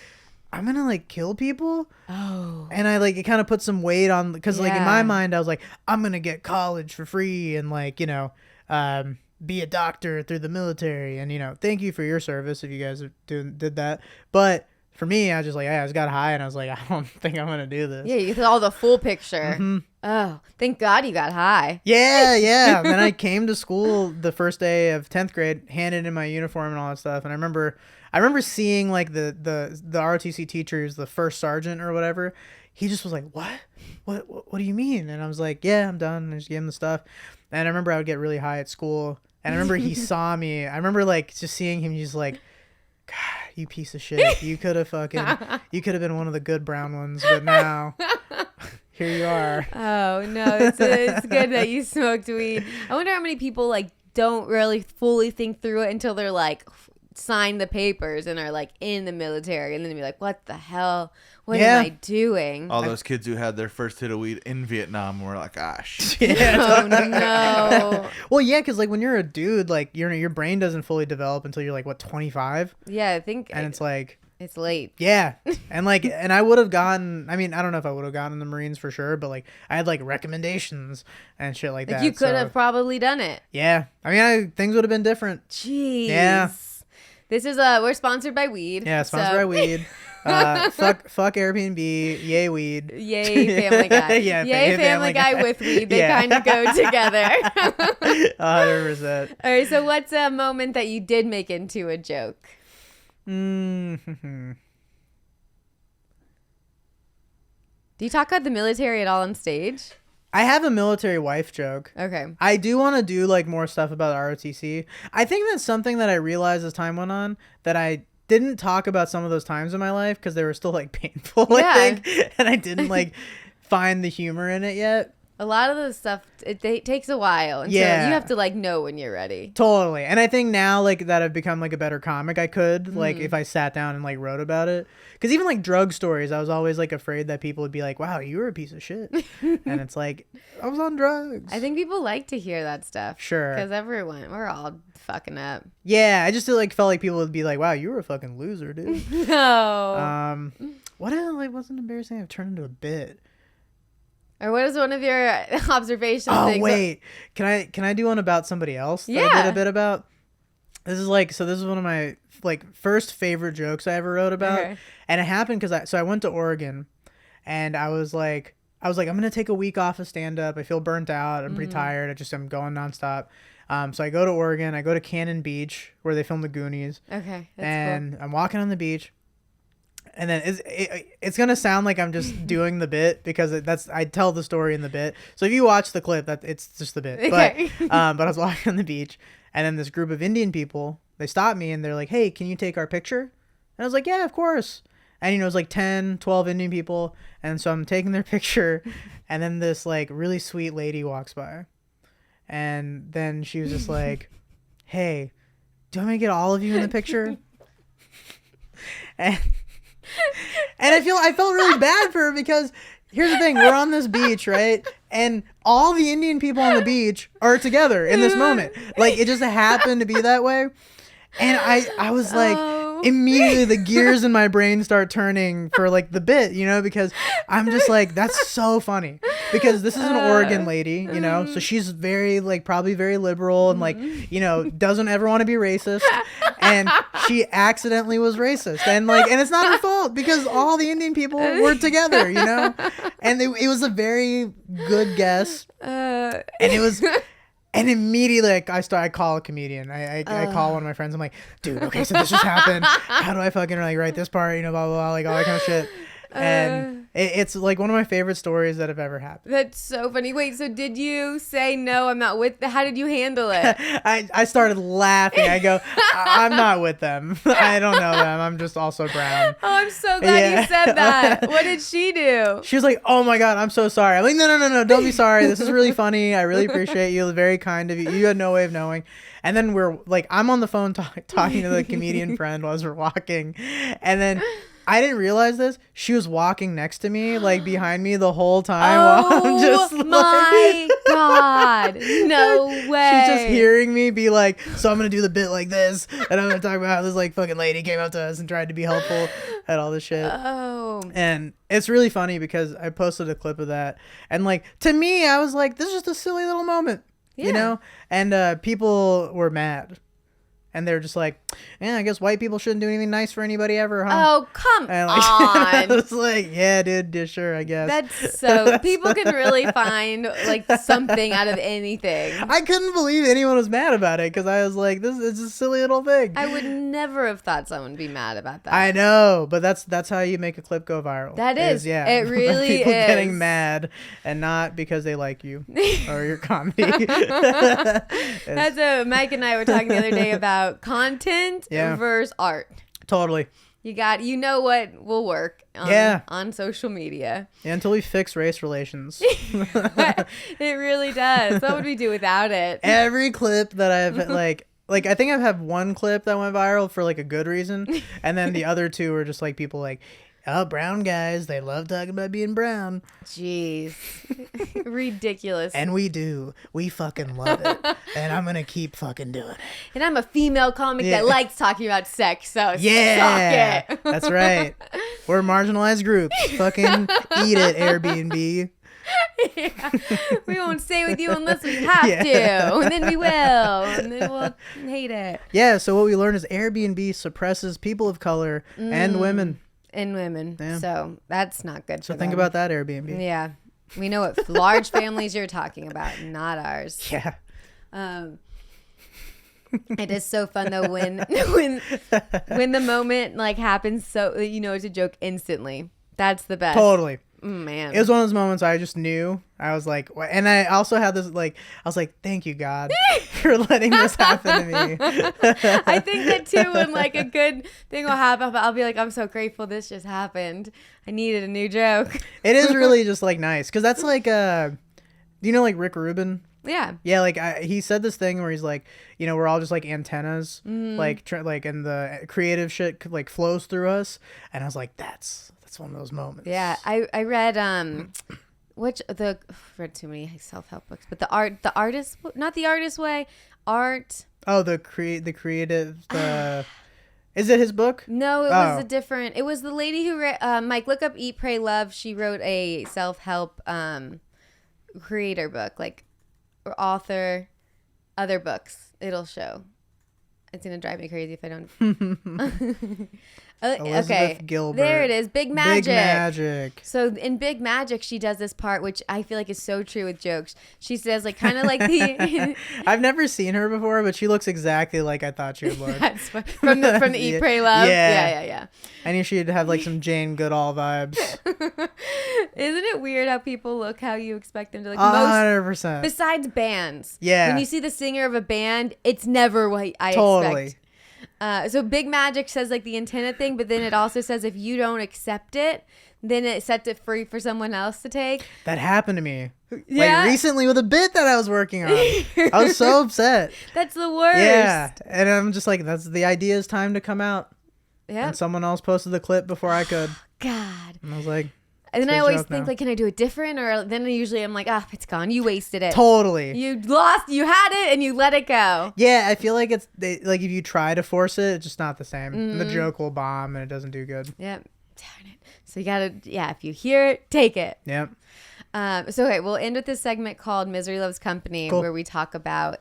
I'm gonna like kill people. Oh. And I like it kind of put some weight on, because like in my mind I was like, I'm gonna get college for free and like, you know, be a doctor through the military, and you know, thank you for your service if you guys did that. But for me, I was just like, I just got high and I was like, I don't think I'm gonna do this. Yeah, you saw the full picture. Mm-hmm. Oh, thank God you got high. Yeah. Then I came to school the first day of 10th grade, handed in my uniform and all that stuff. And I remember seeing like the ROTC teachers, the first sergeant or whatever. He just was like, what do you mean? And I was like, yeah, I'm done. And I just gave him the stuff. And I remember I would get really high at school. And I remember he saw me. I remember like just seeing him. He's like, God, you piece of shit. You could have been one of the good brown ones. But now here you are. Oh, no. It's good that you smoked weed. I wonder how many people like don't really fully think through it until they're like sign the papers and are like in the military. And then be like, what the hell? What am I doing? All those kids who had their first hit of weed in Vietnam were like, shit. Oh, no. Well, yeah, because like when you're a dude, like your brain doesn't fully develop until you're like, what, 25? Yeah, I think. And it's like. It's late. Yeah. And like, and I would have gotten, I mean, I don't know if I would have gotten in the Marines for sure, but like I had like recommendations and shit like that. You could have probably done it. Yeah. I mean, things would have been different. Jeez. Yeah. This is we're sponsored by weed. Yeah, sponsored by weed. Fuck Airbnb. Yay weed. Yay Family Guy. Yeah, yay Family Guy with weed. They kind of go together. 100%. All right. So what's a moment that you did make into a joke? Mm-hmm. Do you talk about the military at all on stage? I have a military wife joke. Okay. I do want to do like more stuff about ROTC. I think that's something that I realized as time went on that I didn't talk about some of those times in my life because they were still like painful, I think, and I didn't like find the humor in it yet. A lot of the stuff, it takes a while. And so you have to like know when you're ready. Totally. And I think now like that I've become like a better comic, I could like if I sat down and like wrote about it. Because even like drug stories, I was always like afraid that people would be like, wow, you were a piece of shit. And it's like, I was on drugs. I think people like to hear that stuff. Sure. Because we're all fucking up. Yeah. I just like felt like people would be like, wow, you were a fucking loser, dude. No. What else like wasn't embarrassing? I've turned into a bit. Or what is one of your observations? Oh, wait. Can I do one about somebody else that I did a bit about? This is one of my like first favorite jokes I ever wrote about. Okay. And it happened because I went to Oregon and I was like, I'm going to take a week off of stand up. I feel burnt out. I'm pretty tired. I'm going nonstop. So I go to Oregon. I go to Cannon Beach where they filmed the Goonies. Okay. That's cool. I'm walking on the beach. And then it's gonna sound like I'm just doing the bit because I tell the story in the bit. So if you watch the clip, it's just the bit. Okay. But I was walking on the beach, and then this group of Indian people, they stopped me and they're like, "Hey, can you take our picture?" And I was like, "Yeah, of course." And it was like 10, 12 Indian people, and so I'm taking their picture, and then this like really sweet lady walks by, and then she was just like, "Hey, do you want me to get all of you in the picture?" And I felt really bad for her because here's the thing, we're on this beach, right? And all the Indian people on the beach are together in this moment. Like it just happened to be that way. And I was like, immediately the gears in my brain start turning for like the bit, because I'm just like, that's so funny because this is an Oregon lady, so she's very like probably very liberal and like, doesn't ever want to be racist. And she accidentally was racist and it's not her fault because all the Indian people were together, and it was a very good guess. And it was. And immediately, I call a comedian. I call one of my friends. I'm like, dude, okay, so this just happened. How do I fucking like write this part? Blah, blah, blah, like all that kind of shit. And it's like one of my favorite stories that have ever happened. That's so funny. Wait, so did you say, no, I'm not with how did you handle it? I started laughing. I go, I'm not with them. I don't know them. I'm just also brown. Oh, I'm so glad you said that. What did she do? She was like, oh my God, I'm so sorry. I'm like, no, don't be sorry. This is really funny. I really appreciate you. Very kind of you. You had no way of knowing. And then we're like, I'm on the phone talking to the comedian friend while we're walking. And then I didn't realize this. She was walking next to me, like behind me the whole time. While I'm just my God. No way. She's just hearing me be like, so I'm going to do the bit like this. And I'm going to talk about how this like fucking lady came up to us and tried to be helpful at all this shit. Oh. And it's really funny because I posted a clip of that. And like, to me, I was like, this is just a silly little moment, And people were mad. and they're just like, yeah, I guess white people shouldn't do anything nice for anybody ever, huh? Oh, come and on. It's like, yeah, dude, yeah, sure, I guess. That's so people can really find like something out of anything. I couldn't believe anyone was mad about it because I was like, this is a silly little thing. I would never have thought someone would be mad about that. I know, but that's how you make a clip go viral. That is, yeah. it really people is. getting mad and not because they like you or your comedy. That's what Mike and I were talking the other day about content versus art. Totally. You know what will work on social media. Yeah, until we fix race relations. It really does. What would we do without it? Every clip that I've like I think I've had one clip that went viral for like a good reason, and then the other two were just like people like, oh, brown guys, they love talking about being brown. Jeez. Ridiculous. And we do. We fucking love it. And I'm going to keep fucking doing it. And I'm a female comic that likes talking about sex, so suck it. That's right. We're marginalized groups. Fucking eat it, Airbnb. Yeah. We won't stay with you unless we have to. And then we will. And then we'll hate it. Yeah, so what we learned is Airbnb suppresses people of color and women. And women. Yeah. So that's not good So for think them. about that, Airbnb. Yeah. We know what large families you're talking about, not ours. Yeah. It is so fun though when the moment like happens, so you know it's a joke instantly. That's the best. Totally. Man. It was one of those moments I just knew. I was like, and I also had this like, I was like, thank you, God, for letting this happen to me. I think that too, when like a good thing will happen, I'll be like, I'm so grateful this just happened. I needed a new joke. It is really just like nice because that's like, do you know like Rick Rubin? Yeah. Yeah, like he said this thing where he's like, you know, we're all just like antennas, like and the creative shit like flows through us, and I was like, that's one of those moments. Yeah, I read read too many self-help books, but the artist, not the artist way, art. Oh, the creative. Is it his book? No, it was a different. It was the lady who read. Mike, look up Eat, Pray, Love. She wrote a self-help creator book, like or author, other books. It'll show. It's gonna drive me crazy if I don't. Okay, Gilbert. There it is. Big Magic. Big Magic. So in Big Magic, she does this part, which I feel like is so true with jokes. She says, like, kind of like the. I've never seen her before, but she looks exactly like I thought she would look. That's from the Eat, Pray, Love. Yeah. I knew she'd have like some Jane Goodall vibes. Isn't it weird how people look how you expect them to look? 100%. Besides bands. Yeah. When you see the singer of a band, it's never what I expect. So Big Magic says like the antenna thing, but then it also says if you don't accept it, then it sets it free for someone else to take. That happened to me. Yeah. Like recently with a bit that I was working on. I was so upset. That's the worst. Yeah. And I'm just like, that's the idea is time to come out. Yeah. And someone else posted the clip before I could. God. And I was like, and then I always think like, can I do it different? Or then usually I'm like, it's gone. You wasted it. Totally. You had it and you let it go. Yeah, I feel like like if you try to force it, it's just not the same. And the joke will bomb and it doesn't do good. Yep. Darn it. So you gotta, if you hear it, take it. Yep. So okay, we'll end with this segment called Misery Loves Company, where we talk about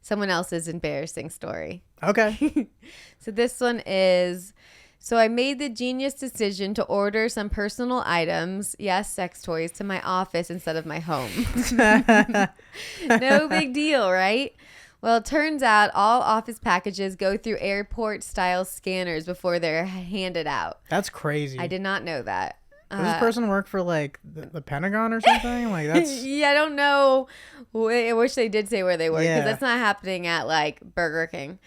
someone else's embarrassing story. Okay. So this one is, so I made the genius decision to order some personal items, yes, sex toys, to my office instead of my home. No big deal, right? Well, it turns out all office packages go through airport-style scanners before they're handed out. That's crazy. I did not know that. Does this person work for like the Pentagon or something? Like that's. Yeah, I don't know. I wish they did say where they work because Yeah. that's not happening at like Burger King.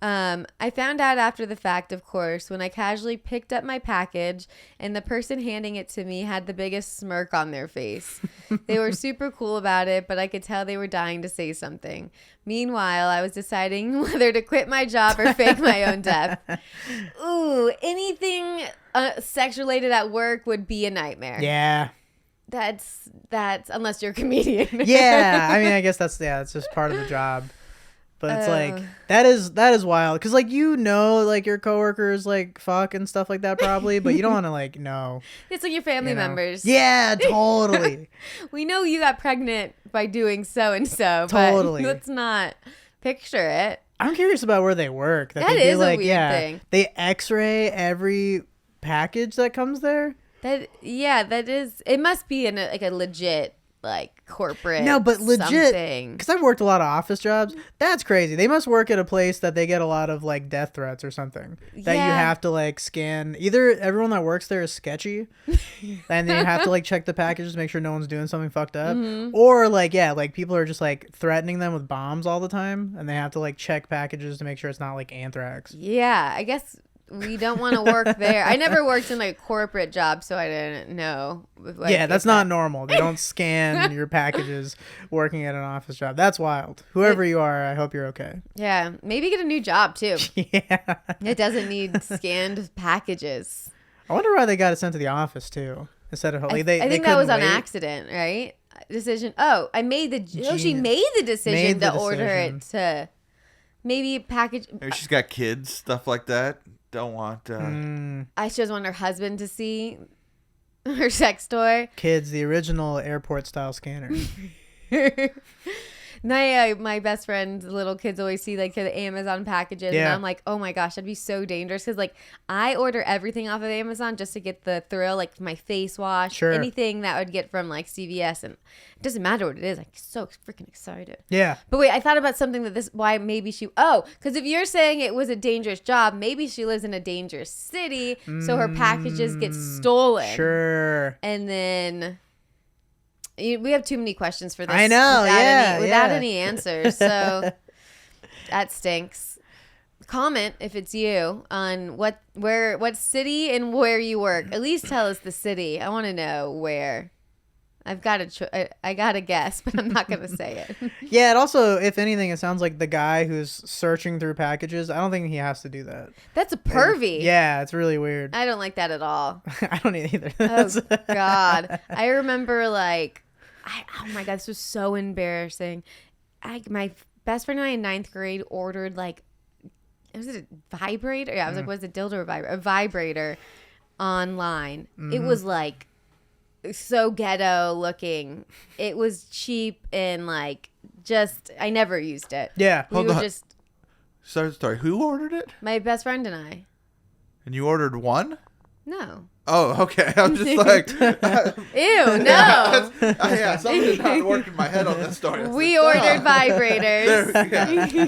I found out after the fact, of course, when I casually picked up my package and the person handing it to me had the biggest smirk on their face. They were super cool about it, but I could tell they were dying to say something. Meanwhile, I was deciding whether to quit my job or fake my own death. Ooh, anything sex related at work would be a nightmare. Yeah. That's unless you're a comedian. Yeah. I mean, I guess it's just part of the job. But it's like that is wild because like like your coworkers like fuck and stuff like that probably, but you don't want to like know. It's like your family members. Yeah, totally. We know you got pregnant by doing so and so. Totally. But let's not picture it. I'm curious about where they work. That they is a weird thing. They X-ray every package that comes there. That is. It must be in a legit like corporate. No, but legit. Something. Because I've worked a lot of office jobs. That's crazy. They must work at a place that they get a lot of like death threats or something. That you have to like scan. Either everyone that works there is sketchy, and then you have to like check the packages to make sure no one's doing something fucked up, or like people are just like threatening them with bombs all the time, and they have to like check packages to make sure it's not like anthrax. Yeah, I guess. We don't want to work there. I never worked in like a corporate job, so I didn't know. That's not normal. They don't scan your packages working at an office job. That's wild. Whoever you are, I hope you're okay. Yeah, maybe get a new job too. Yeah. It doesn't need scanned packages. I wonder why they got it sent to the office too instead of I think that was on accident, right? Decision. Oh, she made the decision to order it to maybe package. Maybe she's got kids, stuff like that. Don't want. She doesn't want her husband to see her sex toy. Kids, the original airport style scanner. My best friend's little kids always see like the Amazon packages, and I'm like, oh my gosh, that'd be so dangerous because like I order everything off of Amazon just to get the thrill, like my face wash, anything that I would get from like CVS, and it doesn't matter what it is. I'm so freaking excited. Yeah. But wait, I thought about something why maybe because if you're saying it was a dangerous job, maybe she lives in a dangerous city, so her packages get stolen. Sure. And then. We have too many questions for this. I know, without any answers. So that stinks. Comment if it's you on what city and where you work. At least tell us the city. I want to know where. I've got I got a guess, but I'm not going to say it. Yeah, it also, if anything, it sounds like the guy who's searching through packages. I don't think he has to do that. That's a pervy. Yeah, it's really weird. I don't like that at all. I don't either. Oh, God. I remember oh my God, this was so embarrassing. My best friend and I in 9th grade ordered was it a vibrator? Yeah, I was like, was it dildo or vibrator? A vibrator online. It was like so ghetto looking. It was cheap and I never used it. Yeah. Hold on. Sorry, who ordered it? My best friend and I. And you ordered one? No. Oh, okay. I'm just like... Ew, no. Something did not work in my head on that story. We ordered vibrators.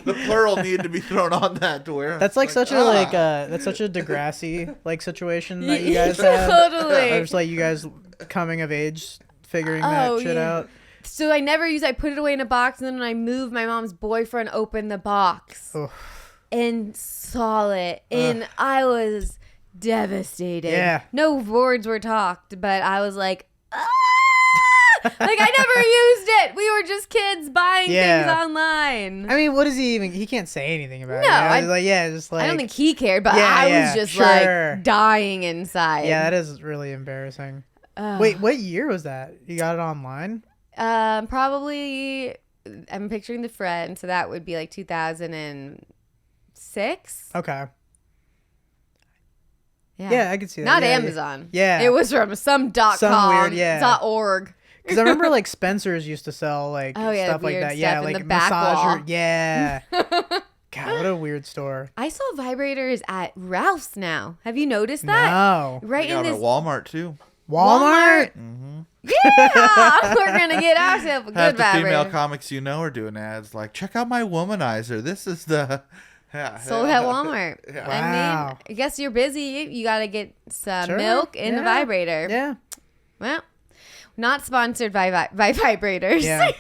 The plural needed to be thrown on that to where... That's such a Degrassi situation that you guys have. Totally. Just you guys coming of age figuring that shit out. So I never I put it away in a box, and then when I moved, my mom's boyfriend opened the box and saw it, and I was... devastated. Yeah. No words were talked, but I was like, ah! I never used it. We were just kids buying things online. I mean, what is he even? He can't say anything about it. No, I don't think he cared, but I was just dying inside. Yeah, that is really embarrassing. Wait, what year was that? You got it online? Probably. I'm picturing the friend, so that would be 2006. Okay. Yeah, I could see that. Not Amazon. Yeah. It was from some .com, weird, .org. Because I remember Spencer's used to sell stuff like that. Yeah, in the massager. wall. Yeah. God, what a weird store. I saw vibrators at Ralph's now. Have you noticed that? No. Right in this Walmart too. Walmart? Mm-hmm. Yeah, we're gonna get ourselves a good Half the vibrator. female comics are doing ads check out my womanizer. This is the... Sold at Walmart. Yeah. Wow. I guess you're busy. You got to get some milk and a vibrator. Yeah. Well, not sponsored by vibrators. Yeah.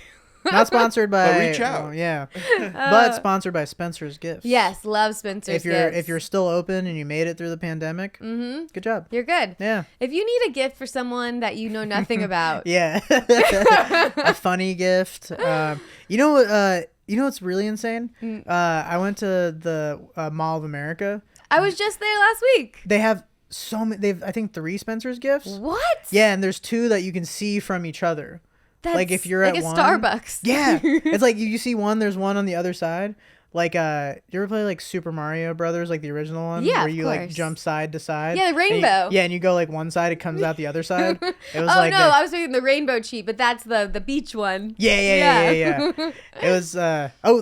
Not sponsored by... But reach out. Yeah. But sponsored by Spencer's Gifts. Yes, love Spencer's Gifts. If you're still open and you made it through the pandemic, good job. You're good. Yeah. If you need a gift for someone that you know nothing about. Yeah. A funny gift. You know what's really insane? I went to the Mall of America. I was just there last week. They have they've I think 3 Spencer's Gifts. What? Yeah, and there's 2 that you can see from each other. That's if you're at a one, Starbucks. Yeah. It's you see one, there's one on the other side. You ever play Super Mario Brothers, the original one? Yeah, where you jump side to side. Yeah, the rainbow. And you go one side, it comes out the other side. It was I was thinking the rainbow cheat, but that's the beach one. Yeah. It was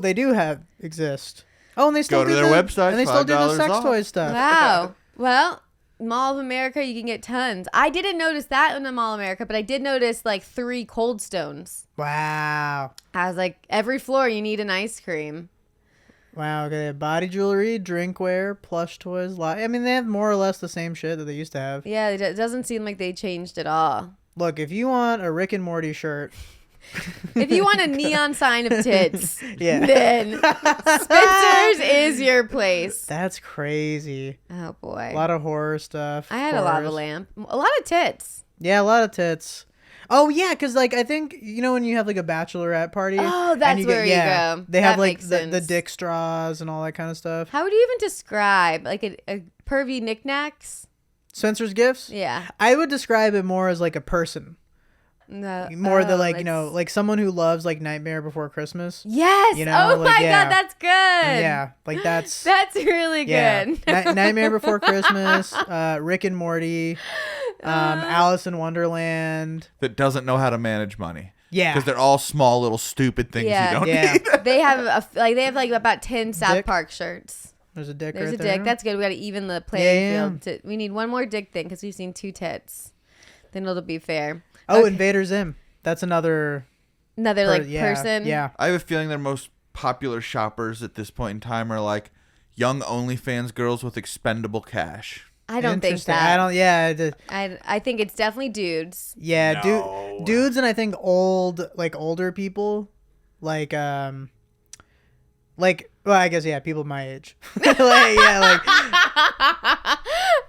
they do exist. Oh, and they still Go to do their the, website, and they still do the $5 sex off. toy stuff. Wow. Well, Mall of America, you can get tons. I didn't notice that in the Mall of America, but I did notice like 3 Cold Stones. Wow. I was like, every floor you need an ice cream. Wow. Okay. Body jewelry, drinkware, plush toys. I mean, they have more or less the same shit that they used to have. Yeah, it doesn't seem like they changed at all. Look, if you want a Rick and Morty shirt, If you want a neon sign of tits, yeah, then Spencer's is your place. that's crazy. Oh boy. A lot of horror stuff. I had a lava lamp. A lot of tits. Yeah, a lot of tits. Oh yeah, because like I think when you have like a bachelorette party. Oh, that's and where you go. They That have like makes the sense. dick straws and all that kind of stuff. How would you even describe like a pervy knickknacks? Spencer's Gifts. Yeah. I would describe it more as like a person. No. More than like that's- like someone who loves like Nightmare Before Christmas. Yes. You know, Oh like, my yeah. God, that's good. Yeah, like that's That's really yeah. good. Nightmare Before Christmas, Rick and Morty, Alice in Wonderland. That doesn't know how to manage money. Yeah, Because they're all small little stupid things Yeah. you don't Yeah. need. They have like about 10 South Dick. Park shirts. there's a dick There's right a there. dick. That's good. We got to even the playing Yeah. field. We need one more dick thing because we've seen 2 tits. Then it'll be fair. Oh, Okay. Invader Zim. That's another Another like yeah, person. Yeah. I have a feeling their most popular shoppers at this point in time are like young OnlyFans girls with expendable cash. I don't think Interesting. that. I don't. Yeah. I think it's definitely dudes. Yeah. No. Dudes and I think older people, like well, I guess yeah, people my age.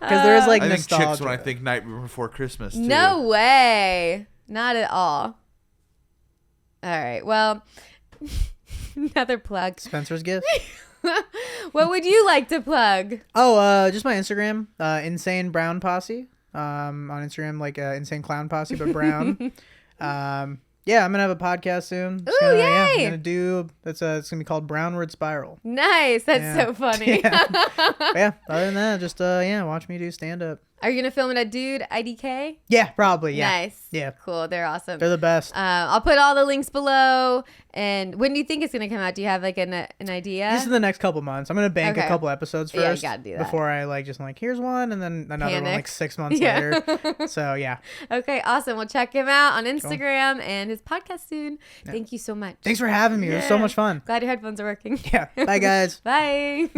Because there is like I think nostalgia. chicks when I think Night Before Christmas too. No way. Not at all. All right. Well, another plug. Spencer's Gifts. What would you like to plug? Oh, just my Instagram, Insane Brown Posse. On Instagram, like Insane Clown Posse, but brown. Yeah, I'm gonna have a podcast soon. It's Ooh, gonna, yay! I'm gonna do. It's gonna be called Brownward Spiral. Nice. That's Yeah. so funny. But yeah. Other than that, just watch me do stand up. Are you going to film it at Dude IDK? Yeah, probably. Yeah. Nice. Yeah. Cool. They're awesome. They're the best. I'll put all the links below. And when do you think it's going to come out? Do you have like an idea? This is the next couple months. I'm gonna bank Okay. a couple episodes Yeah, you first gotta do that. before I here's one and then another one Panic. like 6 months Yeah. later. So yeah. Okay, awesome. Well, check him out on Instagram and his podcast soon. Thank you so much. Thanks for having me. It was so Yeah. much fun. Glad your headphones are working. Yeah. Bye guys. Bye.